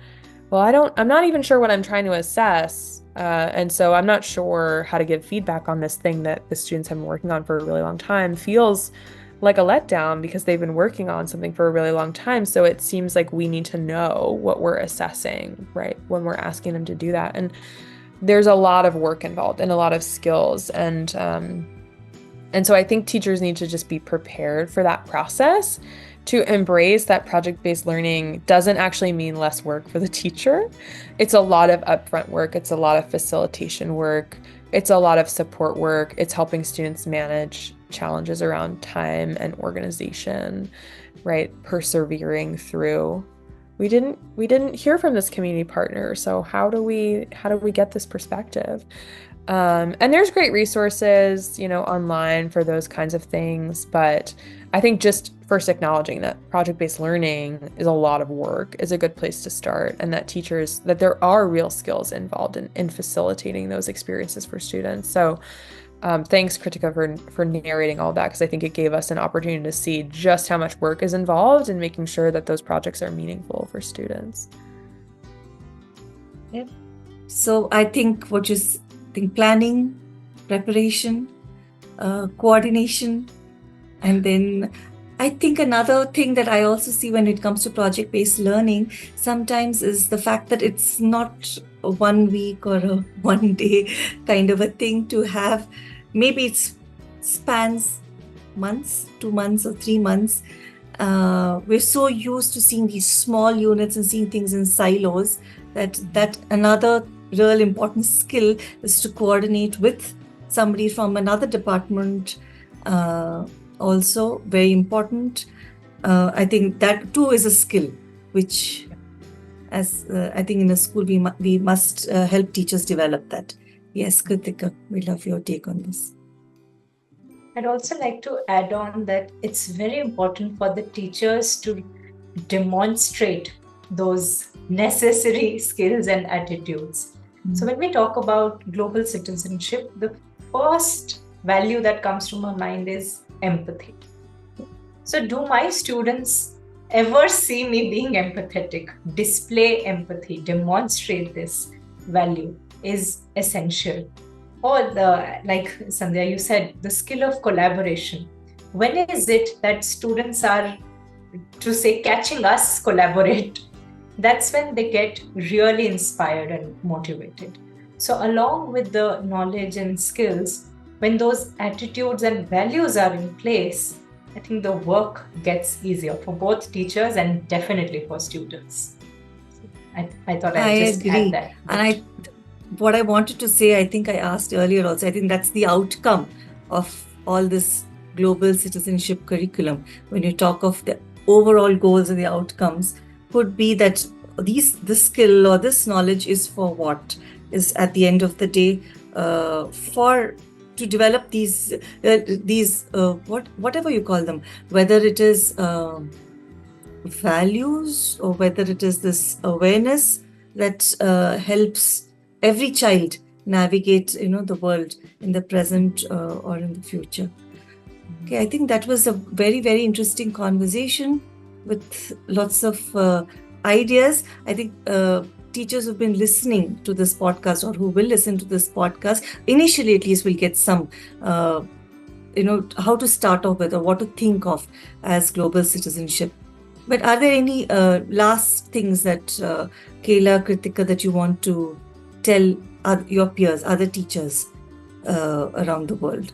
well, I'm not even sure what I'm trying to assess. And so I'm not sure how to give feedback on this thing that the students have been working on for a really long time. Feels like a letdown because they've been working on something for a really long time. So it seems like we need to know what we're assessing, right, when we're asking them to do that. And there's a lot of work involved and a lot of skills. And so I think teachers need to just be prepared for that process, to embrace that project-based learning doesn't actually mean less work for the teacher. It's a lot of upfront work. It's a lot of facilitation work. It's a lot of support work. It's helping students manage challenges around time and organization, right? Persevering through. We didn't hear from this community partner, so how do we get this perspective? And there's great resources, online for those kinds of things. But I think just first acknowledging that project-based learning is a lot of work is a good place to start, and that there are real skills involved in facilitating those experiences for students. So thanks, Kritika, for narrating all that, because I think it gave us an opportunity to see just how much work is involved in making sure that those projects are meaningful for students. Yep. So I think planning, preparation, coordination, and then I think another thing that I also see when it comes to project-based learning sometimes is the fact that it's not a 1 week or a 1 day kind of a thing to have. Maybe it spans months, 2 months or 3 months. We're so used to seeing these small units and seeing things in silos that another real important skill is to coordinate with somebody from another department. Also very important. I think that too is a skill which, as I think in a school we must help teachers develop that. Yes, Kritika, we love your take on this. I'd also like to add on that it's very important for the teachers to demonstrate those necessary skills and attitudes. So when we talk about global citizenship, the first value that comes to my mind is empathy. So do my students ever see me being empathetic? Display empathy, demonstrate this value is essential. Or like Sandhya, you said, the skill of collaboration. When is it that students are, to say, catching us collaborate? That's when they get really inspired and motivated. So along with the knowledge and skills, when those attitudes and values are in place, I think the work gets easier for both teachers and definitely for students. I thought I'd just agree. add that. And what I wanted to say, I think I asked earlier also, I think that's the outcome of all this global citizenship curriculum. When you talk of the overall goals and the outcomes, could be that this skill or this knowledge is for what? Is at the end of the day for to develop these whatever you call them, whether it is values or whether it is this awareness that helps every child navigate the world in the present or in the future. Okay, I think that was a very, very interesting conversation with lots of ideas. I think teachers who've been listening to this podcast or who will listen to this podcast initially at least will get some how to start off with or what to think of as global citizenship. But are there any last things that Kayla, Kritika, that you want to tell your peers, other teachers around the world?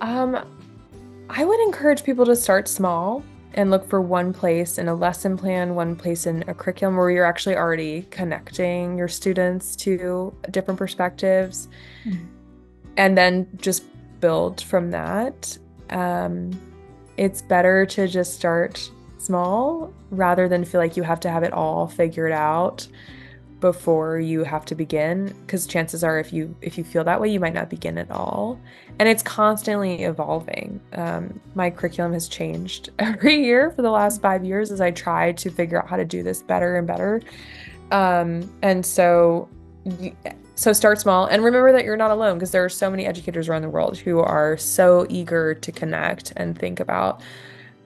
I would encourage people to start small and look for one place in a lesson plan, one place in a curriculum where you're actually already connecting your students to different perspectives, and then just build from that. It's better to just start small rather than feel like you have to have it all figured out before you have to begin, because chances are if you feel that way, you might not begin at all. And it's constantly evolving. My curriculum has changed every year for the last 5 years as I try to figure out how to do this better and better. And so start small and remember that you're not alone, because there are so many educators around the world who are so eager to connect and think about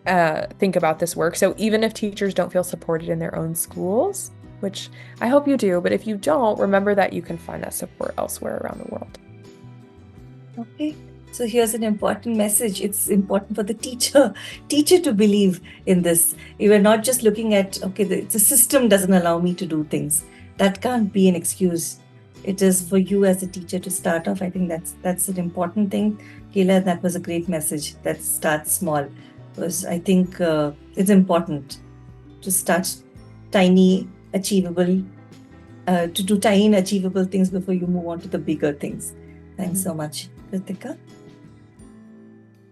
this work. So even if teachers don't feel supported in their own schools, which I hope you do, but if you don't, remember that you can find that support elsewhere around the world. Okay, so here's an important message. It's important for the teacher to believe in this. You are not just looking at, okay, the system doesn't allow me to do things. That can't be an excuse. It is for you as a teacher to start off. I think that's an important thing. Kayla, that was a great message. That start small. Because I think it's important to start tiny, achievable, to do tiny, achievable things before you move on to the bigger things. Thanks so much, Kritika.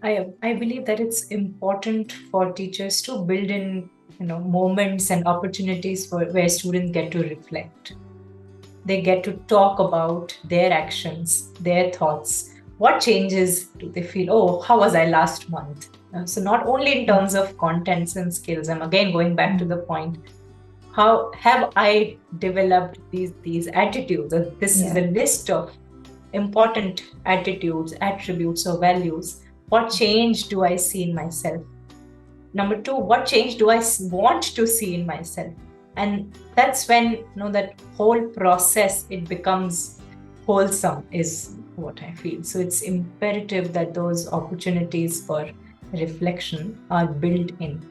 I believe that it's important for teachers to build in moments and opportunities where students get to reflect. They get to talk about their actions, their thoughts. What changes do they feel? Oh, how was I last month? So not only in terms of contents and skills, I'm again going back to the point, how have I developed these attitudes? This is a list of important attitudes, attributes, or values. What change do I see in myself? Number 2, what change do I want to see in myself? And that's when that whole process, it becomes wholesome, is what I feel. So it's imperative that those opportunities for reflection are built in.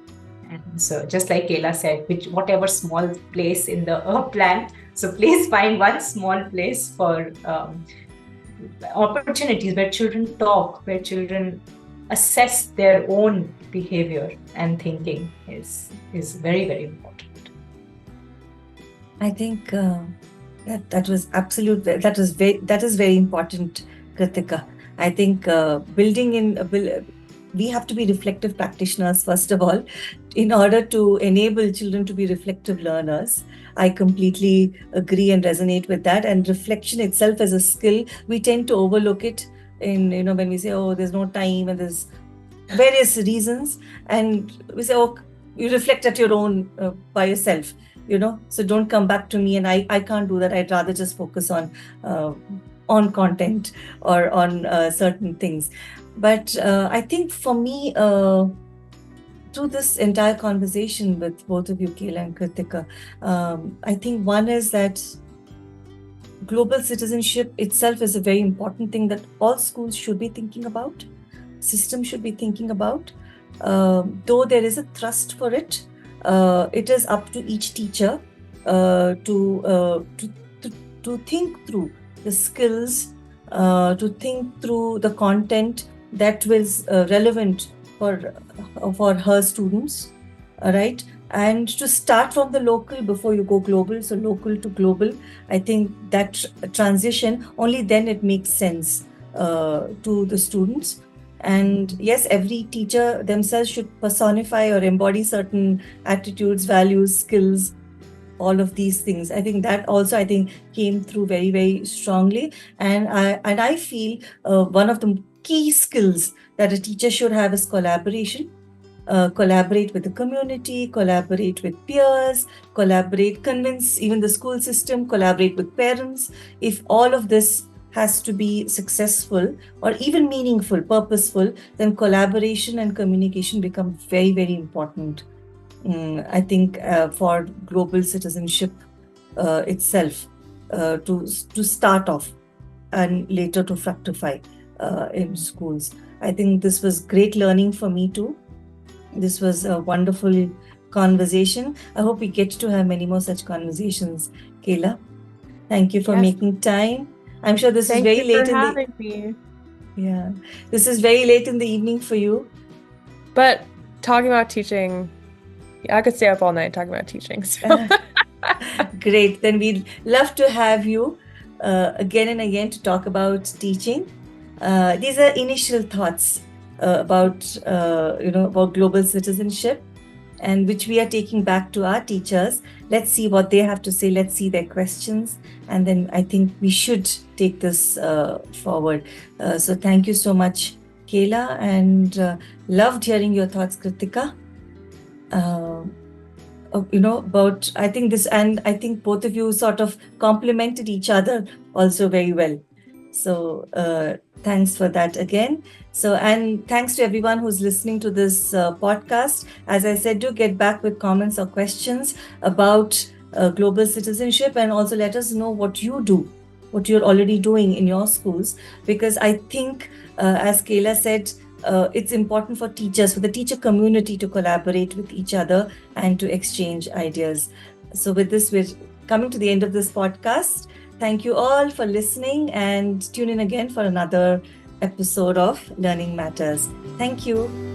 And so just like Kayla said, whatever small place in the plan, so please find one small place for opportunities where children talk, where children assess their own behavior and thinking is very, very important. I think that was absolute. That is very important, Kritika. I think we have to be reflective practitioners first of all, in order to enable children to be reflective learners. I completely agree and resonate with that. And reflection itself as a skill, we tend to overlook it in when we say, oh, there's no time and there's various reasons, and we say, oh, you reflect at your own by yourself. So don't come back to me, and I can't do that. I'd rather just focus on content or on certain things. But I think for me, through this entire conversation with both of you, Kayla and Kritika, I think one is that global citizenship itself is a very important thing that all schools should be thinking about, systems should be thinking about. Though there is a thrust for it, it is up to each teacher to think through the skills, to think through the content that was relevant for her students, right? and to start from the local before you go global. So local to global, I think that transition, only then it makes sense to the students. And yes, every teacher themselves should personify or embody certain attitudes, values, skills, all of these things. I think that also, I think, came through very, very strongly. And I feel one of the key skills that a teacher should have is collaboration. Collaborate with the community, collaborate with peers, collaborate, convince even the school system, collaborate with parents. If all of this has to be successful or even meaningful, purposeful, then collaboration and communication become very, very important. I think for global citizenship itself, to start off and later to fructify in schools. I think this was great learning for me too. This was a wonderful conversation. I hope we get to have many more such conversations, Kayla. Thank you for making time. I'm sure this is very late in having me. Yeah, this is very late in the evening for you. But talking about teaching, I could stay up all night talking about teaching. So. Great. Then we'd love to have you again and again to talk about teaching. These are initial thoughts about global citizenship, and which we are taking back to our teachers. Let's see what they have to say. Let's see their questions, and then I think we should take this forward. So thank you so much, Kayla, and loved hearing your thoughts, Kritika. About, I think this, and I think both of you sort of complemented each other also very well. So thanks for that again. So, and thanks to everyone who's listening to this podcast. As I said, do get back with comments or questions about global citizenship, and also let us know what you do, what you're already doing in your schools, because I think, as Kayla said, it's important for teachers, for the teacher community to collaborate with each other and to exchange ideas. So with this, we're coming to the end of this podcast. Thank you all for listening, and tune in again for another episode of Learning Matters. Thank you.